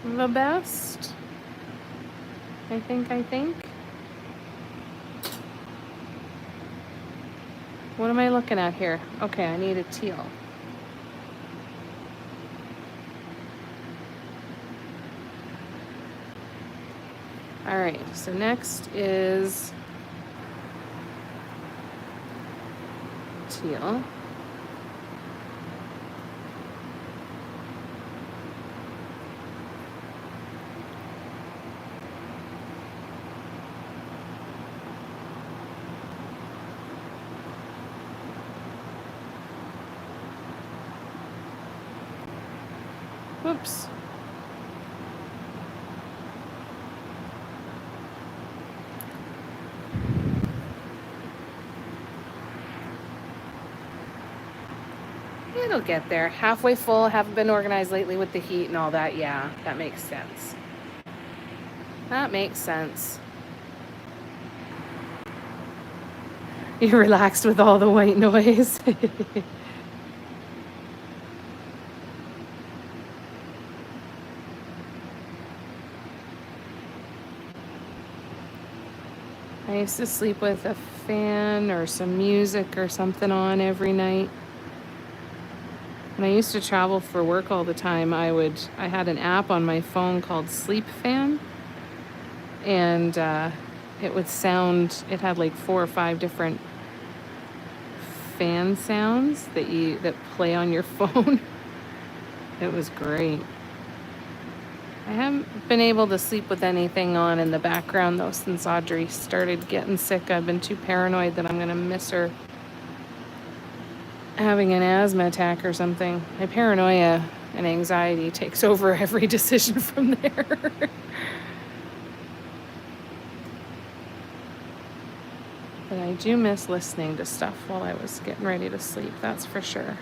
the best. I think. What am I looking at here? Okay, I need a teal. All right, so next is teal. Whoops. It'll get there. Halfway full, haven't been organized lately with the heat and all that. Yeah, that makes sense. That makes sense. You're relaxed with all the white noise. I used to sleep with a fan or some music or something on every night. When I used to travel for work all the time, I had an app on my phone called Sleep Fan, and it would sound, it had like 4 or 5 different fan sounds that play on your phone. It was great. I haven't been able to sleep with anything on in the background though since Audrey started getting sick. I've been too paranoid that I'm gonna miss her having an asthma attack or something. My paranoia and anxiety takes over every decision from there. But I do miss listening to stuff while I was getting ready to sleep, that's for sure.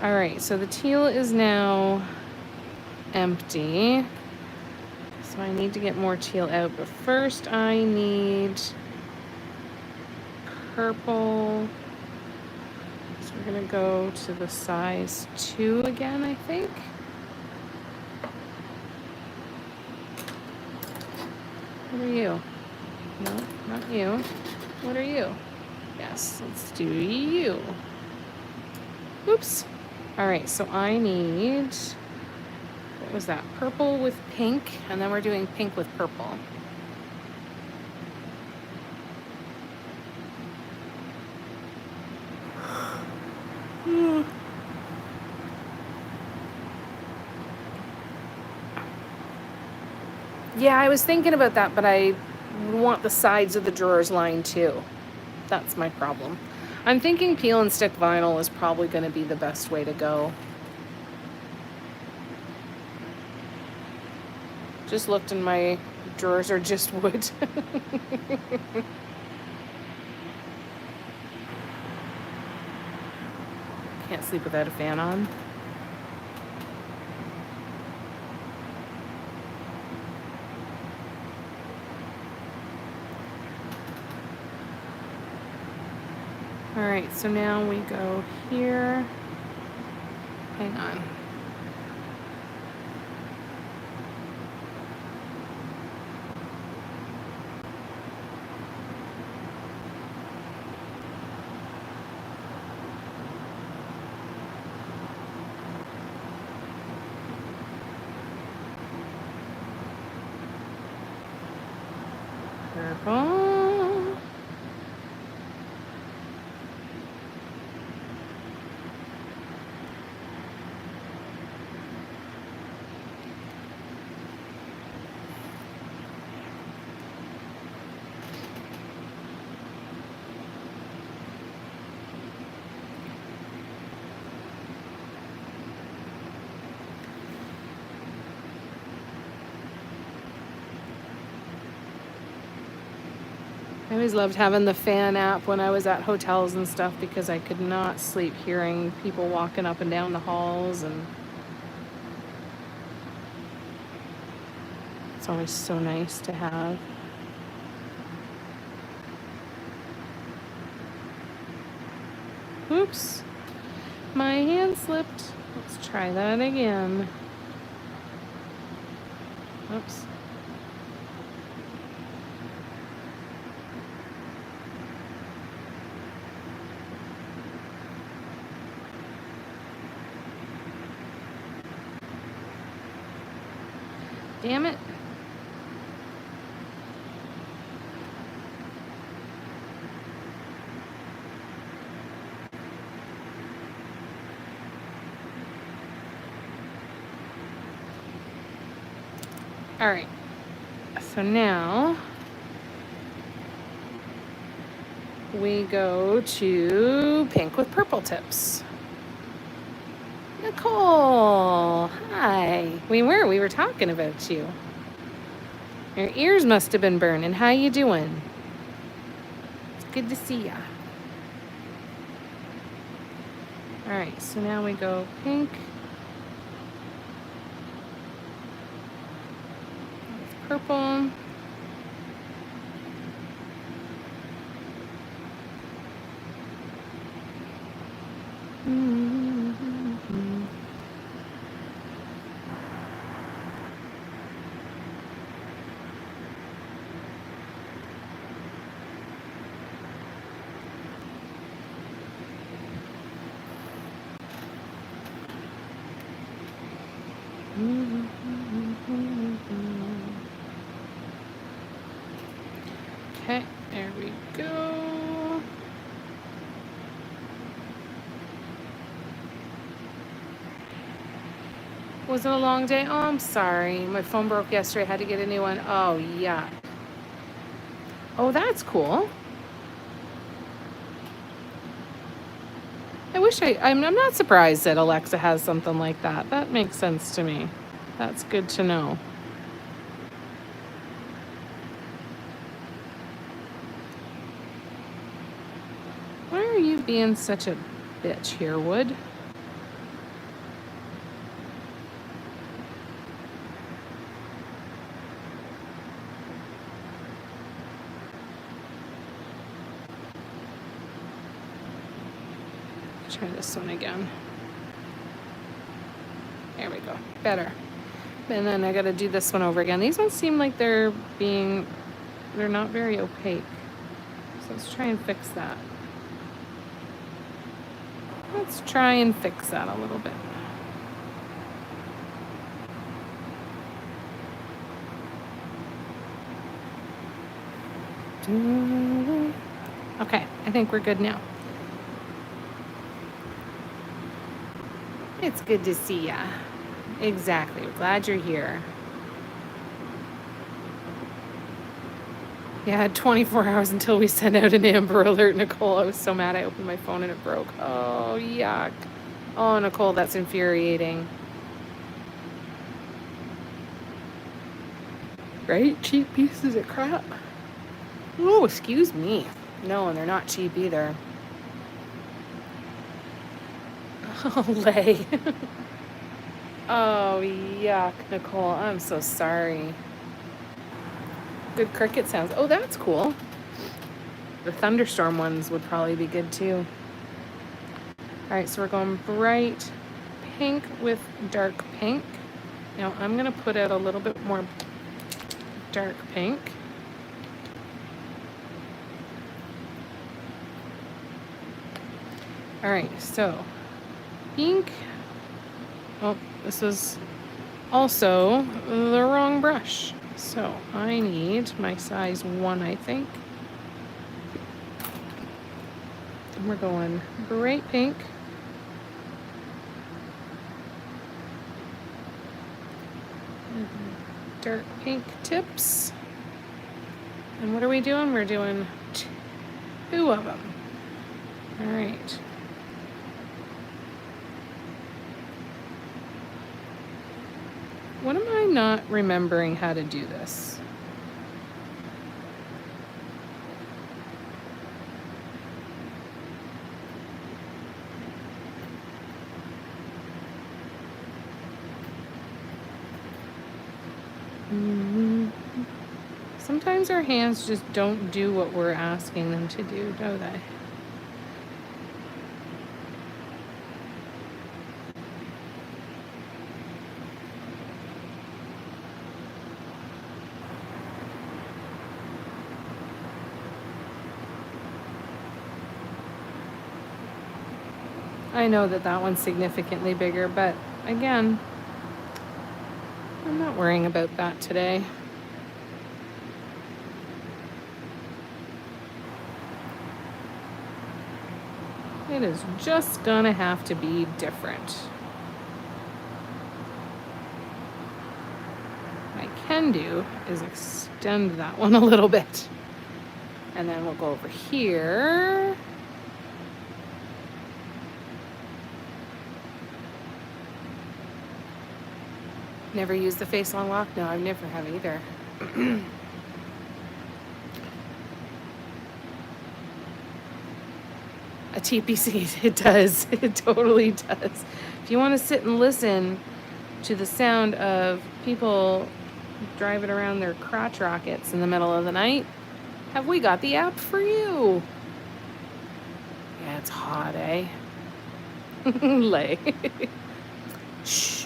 All right, so the teal is now empty. So I need to get more teal out, but first I need purple. So we're gonna go to the size 2 again, I think. What are you? No, not you. What are you? Yes, let's do you. Oops. All right, so I need, what was that? Purple with pink, and then we're doing pink with purple. Yeah, I was thinking about that, but I want the sides of the drawers lined too. That's my problem. I'm thinking peel and stick vinyl is probably going to be the best way to go. Just looked and my drawers are just wood. Can't sleep without a fan on. All right, so now we go here. Hang on. Purple. I always loved having the fan app when I was at hotels and stuff because I could not sleep hearing people walking up and down the halls, and it's always so nice to have. Oops, my hand slipped. Let's try that again. Oops. Damn it. All right, so now we go to pink with purple tips. Nicole, hi. We were talking about you. Your ears must have been burning. How you doing? It's good to see ya. All right, so now we go pink. Purple. Okay, there we go. Was it a long day? Oh, I'm sorry. My phone broke yesterday. I had to get a new one. Oh, yeah. Oh, that's cool. I'm not surprised that Alexa has something like that. That makes sense to me. That's good to know. you being such a bitch here, Wood? Try this one again. There we go. Better. And then I gotta do this one over again. These ones seem like they're not very opaque. So let's try and fix that. Let's try and fix that a little bit. Okay, I think we're good now. It's good to see ya. Exactly. We're glad you're here. Yeah, 24 hours until we sent out an Amber Alert, Nicole. I was so mad I opened my phone and it broke. Oh, yuck. Oh, Nicole, that's infuriating. Right? Cheap pieces of crap. Oh, excuse me. No, and they're not cheap either. Oh, Lay. Oh, yuck, Nicole. I'm so sorry. Good cricket sounds. Oh, that's cool. The thunderstorm ones would probably be good too. All right, so we're going bright pink with dark pink. Now I'm gonna put out a little bit more dark pink. All right, so pink. Oh, this is also the wrong brush. So I need my size 1, I think. And we're going bright pink. Dark pink tips. And what are we doing? We're doing 2 of them. All right. What am I not remembering how to do this? Sometimes our hands just don't do what we're asking them to do, don't they? I know that that one's significantly bigger, but again, I'm not worrying about that today. It is just gonna have to be different. What I can do is extend that one a little bit. And then we'll go over here. Never used the face on lock? No, I've never have either. A TPC, it does. It totally does. If you want to sit and listen to the sound of people driving around their crotch rockets in the middle of the night, have we got the app for you? Yeah, it's hot, eh? Lay. Shh.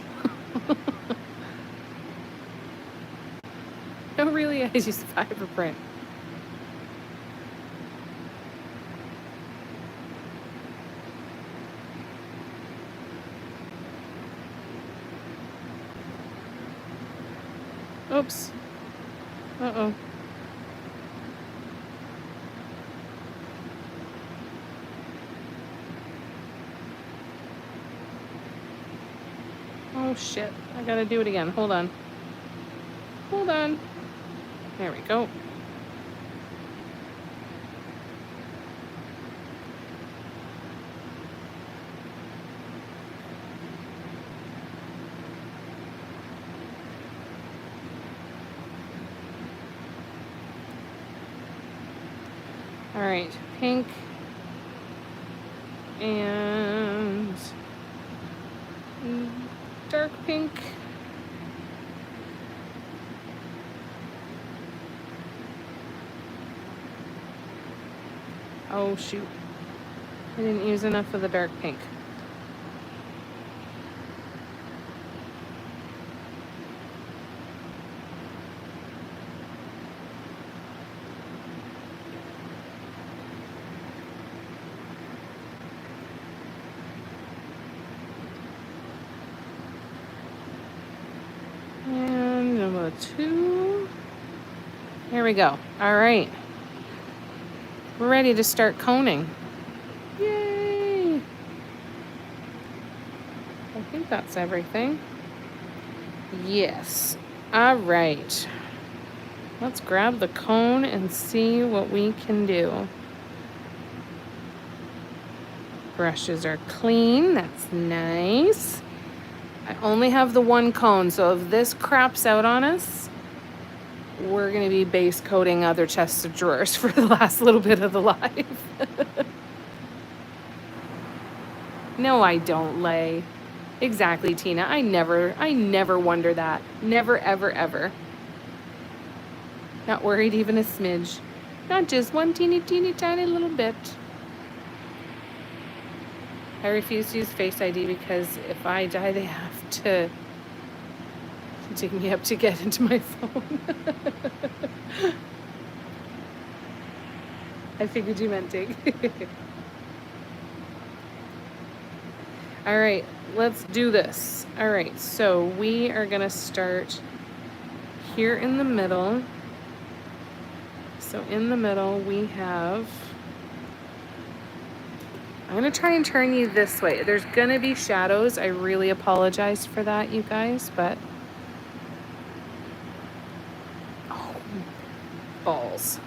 No, really, I use the fiber print. Oops. Uh-oh. Oh, shit. I gotta do it again. Hold on. Hold on. There we go. All right, pink. and dark pink. Oh shoot, I didn't use enough of the dark pink. And number 2. There we go. All right. We're ready to start coning. Yay! I think that's everything. Yes. All right. Let's grab the cone and see what we can do. Brushes are clean. That's nice. I only have the one cone, so if this craps out on us, we're going to be base coating other chests of drawers for the last little bit of the live. No, I don't, Lay. Exactly, Tina. I never wonder that. Never, ever, ever. Not worried even a smidge. Not just one teeny tiny little bit. I refuse to use Face ID because if I die, they have to dig me up to get into my phone. I figured you meant dig. All right, let's do this. All right, so we are gonna start here in the middle. So in the middle we have, I'm gonna try and turn you this way. There's gonna be shadows. I really apologize for that, you guys, but oh, balls.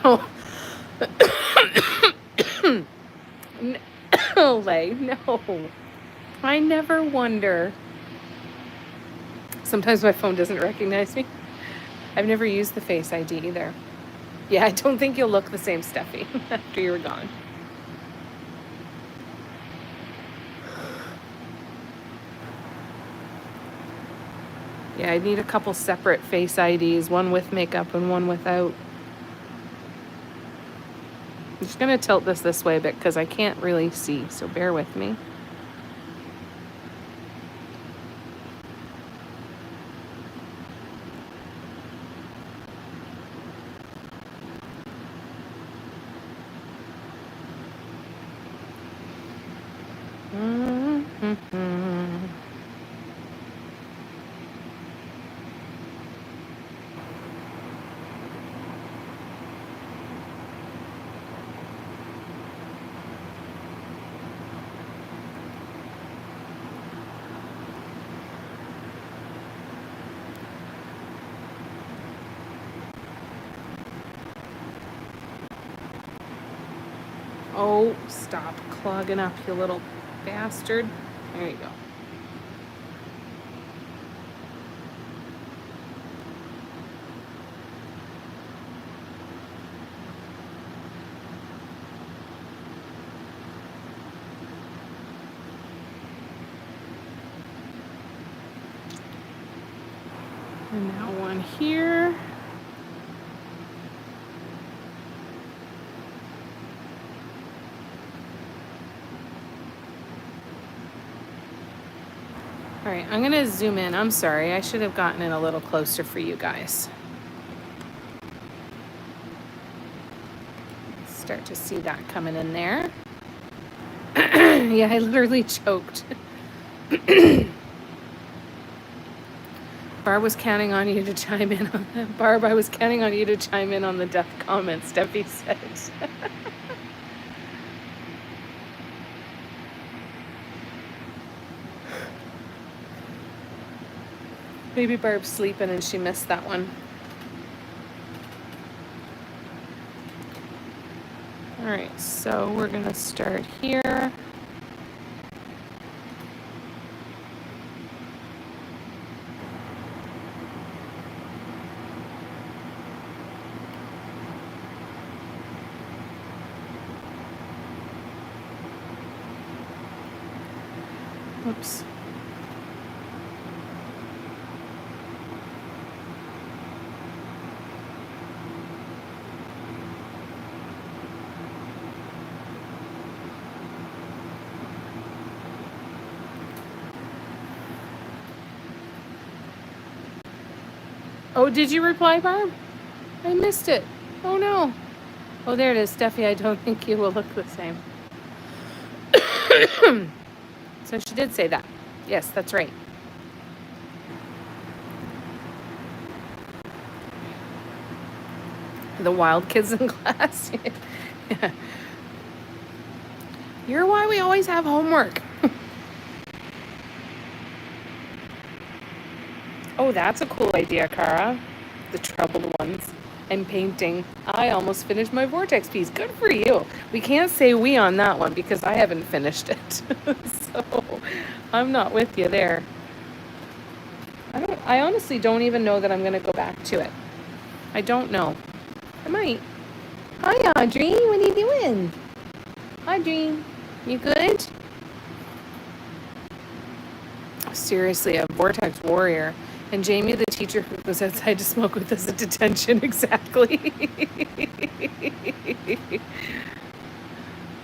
No. No, Lay, no. I never wonder. Sometimes my phone doesn't recognize me. I've never used the Face ID either. Yeah, I don't think you'll look the same, Steffi, after you're gone. Yeah, I need a couple separate Face IDs, one with makeup and one without. I'm just gonna tilt this way a bit because I can't really see, so bear with me. Oh, stop clogging up, you little bastard. There you go. And now one here. All right, I'm gonna zoom in. I'm sorry, I should have gotten it a little closer for you guys. Start to see that coming in there. Yeah, I literally choked. Barb was counting on you to chime in on that. Barb, I was counting on you to chime in on the death comment, Steffi said. Maybe Barb's sleeping and she missed that one. All right, so we're gonna start here. Oops. Oh, did you reply, Barb? I missed it. Oh no. Oh, there it is. Steffi, I don't think you will look the same. So she did say that. Yes, that's right. The wild kids in class. Yeah. You're why we always have homework. Oh, that's a cool idea, Cara. The troubled ones. I'm painting. I almost finished my vortex piece. Good for you. We can't say we on that one because I haven't finished it. So I'm not with you there. I honestly don't even know that I'm gonna go back to it. I don't know. I might. Hi Audrey, what are you doing? Audrey, you good? Seriously, a vortex warrior. And Jamie, the teacher who goes outside to smoke with us at detention, exactly.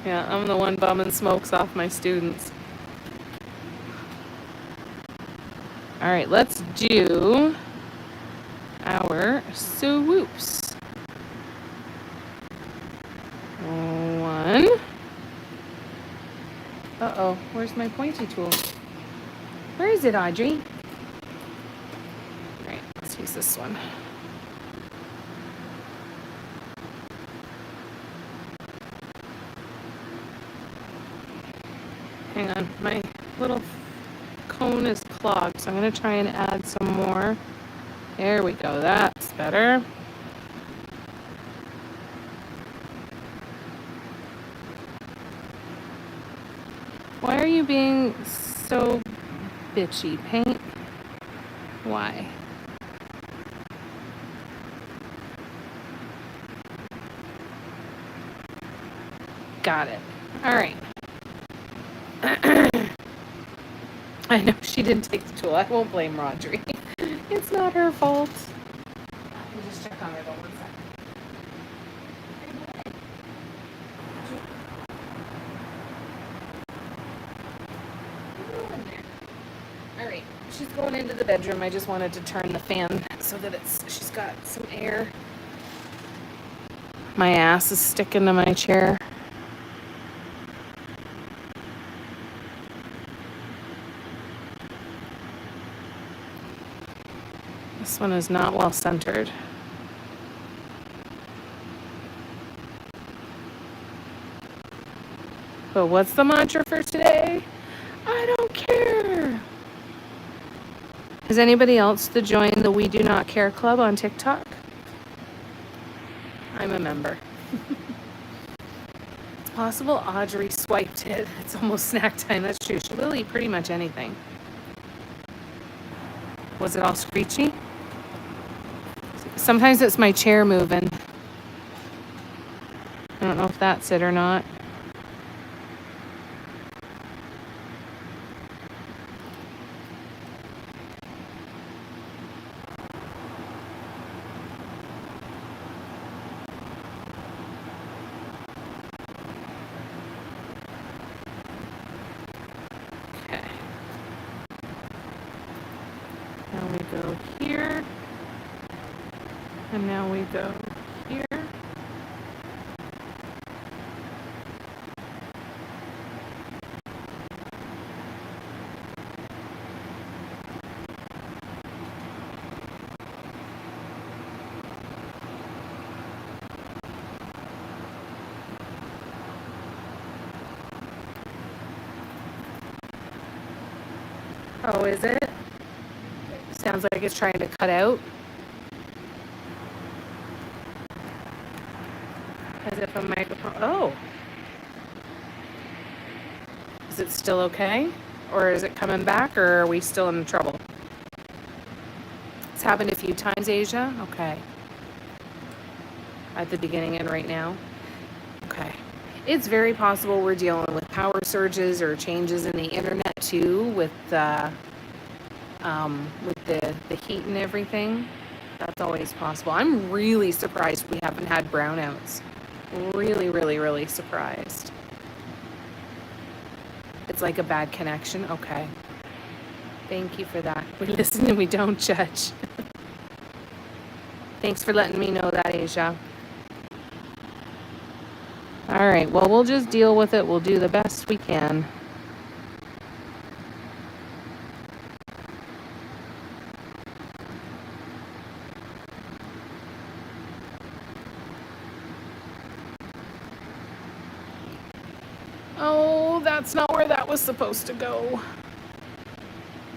Yeah, I'm the one bumming smokes off my students. All right, let's do our swoops. 1. Uh-oh, where's my pointy tool? Where is it, Audrey? All right, let's use this one. Hang on, my little cone is clogged, so I'm going to try and add some more. There we go, that's better. Why are you being so bitchy, Paint? Why? Got it. All right. I know she didn't take the tool. I won't blame Rodri. It's not her fault. Let me just check on her though 1 second. All right, she's going into the bedroom. I just wanted to turn the fan so that she's got some air. My ass is sticking to my chair. This one is not well centered. But what's the mantra for today? I don't care. Is anybody else to join the We Do Not Care Club on TikTok? I'm a member. It's possible Audrey swiped it. It's almost snack time. That's true. She will eat pretty much anything. Was it all screechy? Sometimes it's my chair moving. I don't know if that's it or not. Okay. Now we go here. And now we go here. Oh, is it? Sounds like it's trying to cut out. As if a microphone. Oh. Is it still okay? Or is it coming back, or are we still in trouble? It's happened a few times, Asia. Okay. At the beginning and right now. Okay. It's very possible we're dealing with power surges or changes in the internet too with the heat and everything. That's always possible. I'm really surprised we haven't had brownouts. Really, really, really surprised. It's like a bad connection. Okay. Thank you for that. We listen and we don't judge. Thanks for letting me know that, Asia. All right. Well, we'll just deal with it. We'll do the best we can. Oh, that's not where that was supposed to go.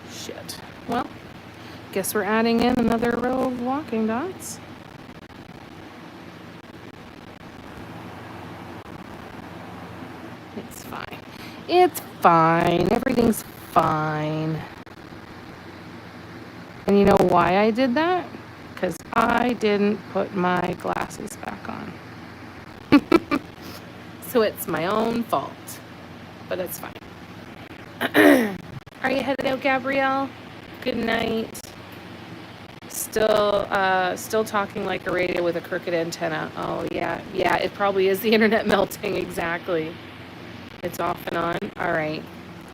Shit. Well, guess we're adding in another row of walking dots. It's fine. It's fine. Everything's fine. And you know why I did that? Because I didn't put my glasses back on. So it's my own fault. But it's fine. Are you headed out, Gabrielle? Good night. Still talking like a radio with a crooked antenna. Oh, yeah. Yeah, it probably is the internet melting. Exactly. It's off and on. All right.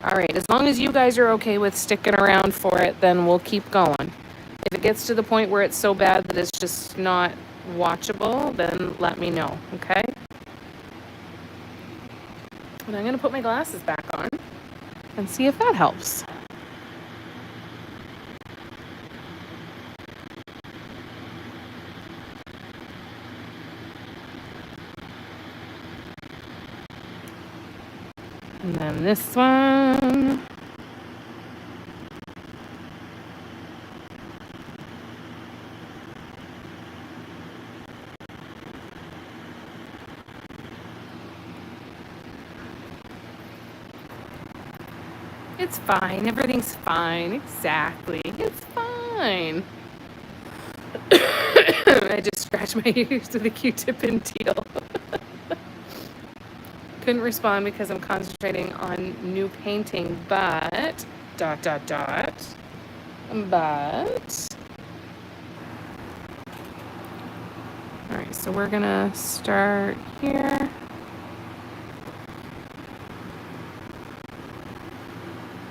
All right. As long as you guys are okay with sticking around for it, then we'll keep going. If it gets to the point where it's so bad that it's just not watchable, then let me know, okay? And I'm going to put my glasses back on and see if that helps. And then this one. It's fine. Everything's fine. Exactly. It's fine. I just scratched my ears with a Q-tip and teal. Couldn't respond because I'm concentrating on new painting, but ... But... Alright, so we're gonna start here.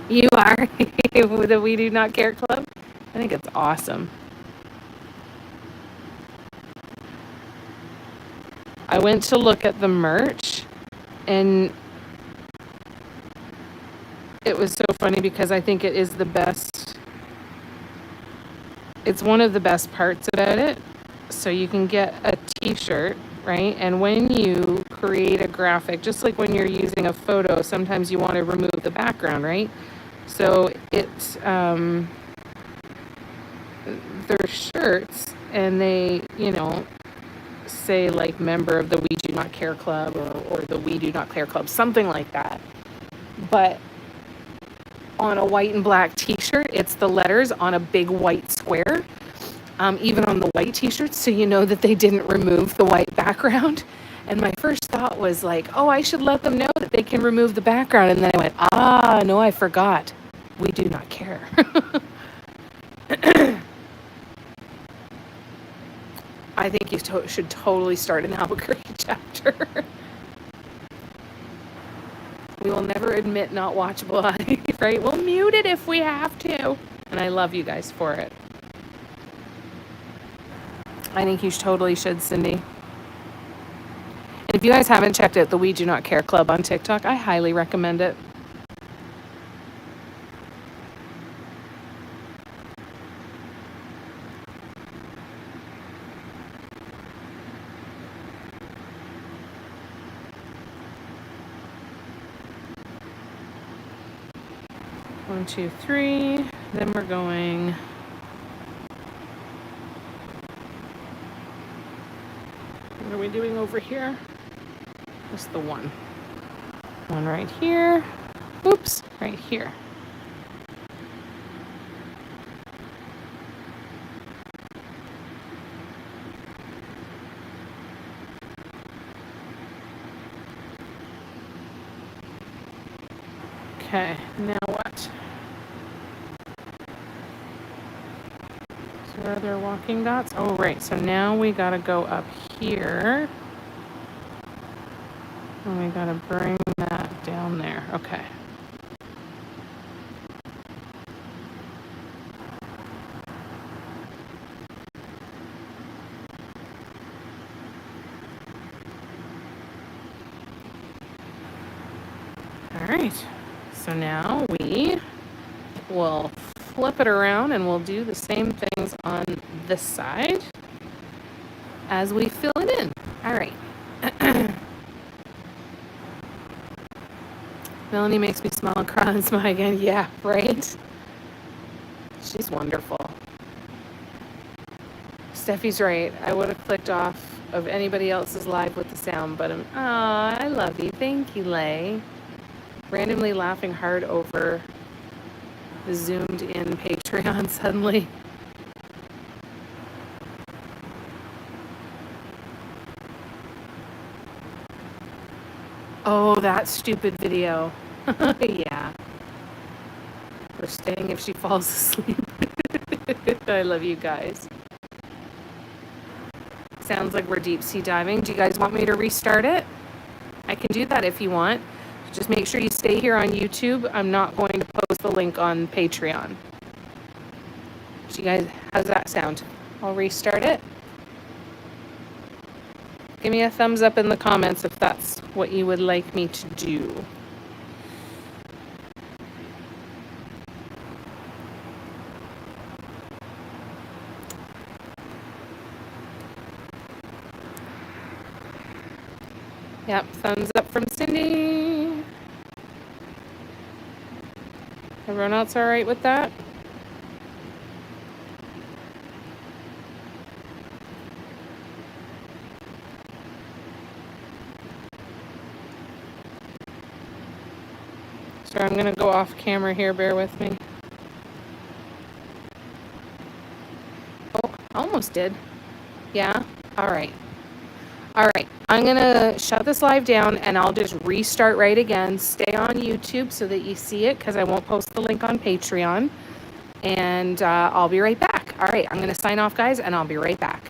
You are with the We Do Not Care Club? I think it's awesome. I went to look at the merch, and it was so funny because I think it is the best. It's one of the best parts about it. So you can get a t-shirt, right? And when you create a graphic, just like when you're using a photo, sometimes you want to remove the background, right? So it's, they're shirts, and they, you know, say like member of the We Do Not Care Club or the We Do Not Care Club, something like that. But on a white and black t-shirt, it's the letters on a big white square, even on the white t-shirts, so you know that they didn't remove the white background. And my first thought was like, oh, I should let them know that they can remove the background. And then I went, no, I forgot. We do not care. I think you should totally start an Albuquerque chapter. We will never admit not watchable, right? We'll mute it if we have to. And I love you guys for it. I think you totally should, Cindy. And if you guys haven't checked out the We Do Not Care Club on TikTok, I highly recommend it. One, two, three. Then we're going. What are we doing over here? Just the one. One right here. Oops, right here. Okay, now what? Where are there walking dots? Oh, right. So now we got to go up here. And we got to bring that down there. Okay. All right. So now we will flip it around and we'll do the same things on this side as we fill it in. All right. Melanie makes me smile and cry and smile again. Yeah, right? She's wonderful. Steffi's right. I would have clicked off of anybody else's live with the sound, but I love you. Thank you, Lay. Randomly laughing hard over the zoomed in Patreon suddenly. Oh, that stupid video. Yeah. We're staying if she falls asleep. I love you guys. Sounds like we're deep sea diving. Do you guys want me to restart it? I can do that if you want. Just make sure you stay here on YouTube. I'm not going to post the link on Patreon. So you guys, how's that sound? I'll restart it. Give me a thumbs up in the comments if that's what you would like me to do. Yep, thumbs up from Cindy. Everyone else all right with that? So I'm gonna go off camera here, bear with me. Oh, almost did. Yeah, all right. All right, I'm gonna shut this live down and I'll just restart right again. Stay on YouTube so that you see it because I won't post the link on Patreon. And I'll be right back. All right, I'm gonna sign off, guys, and I'll be right back.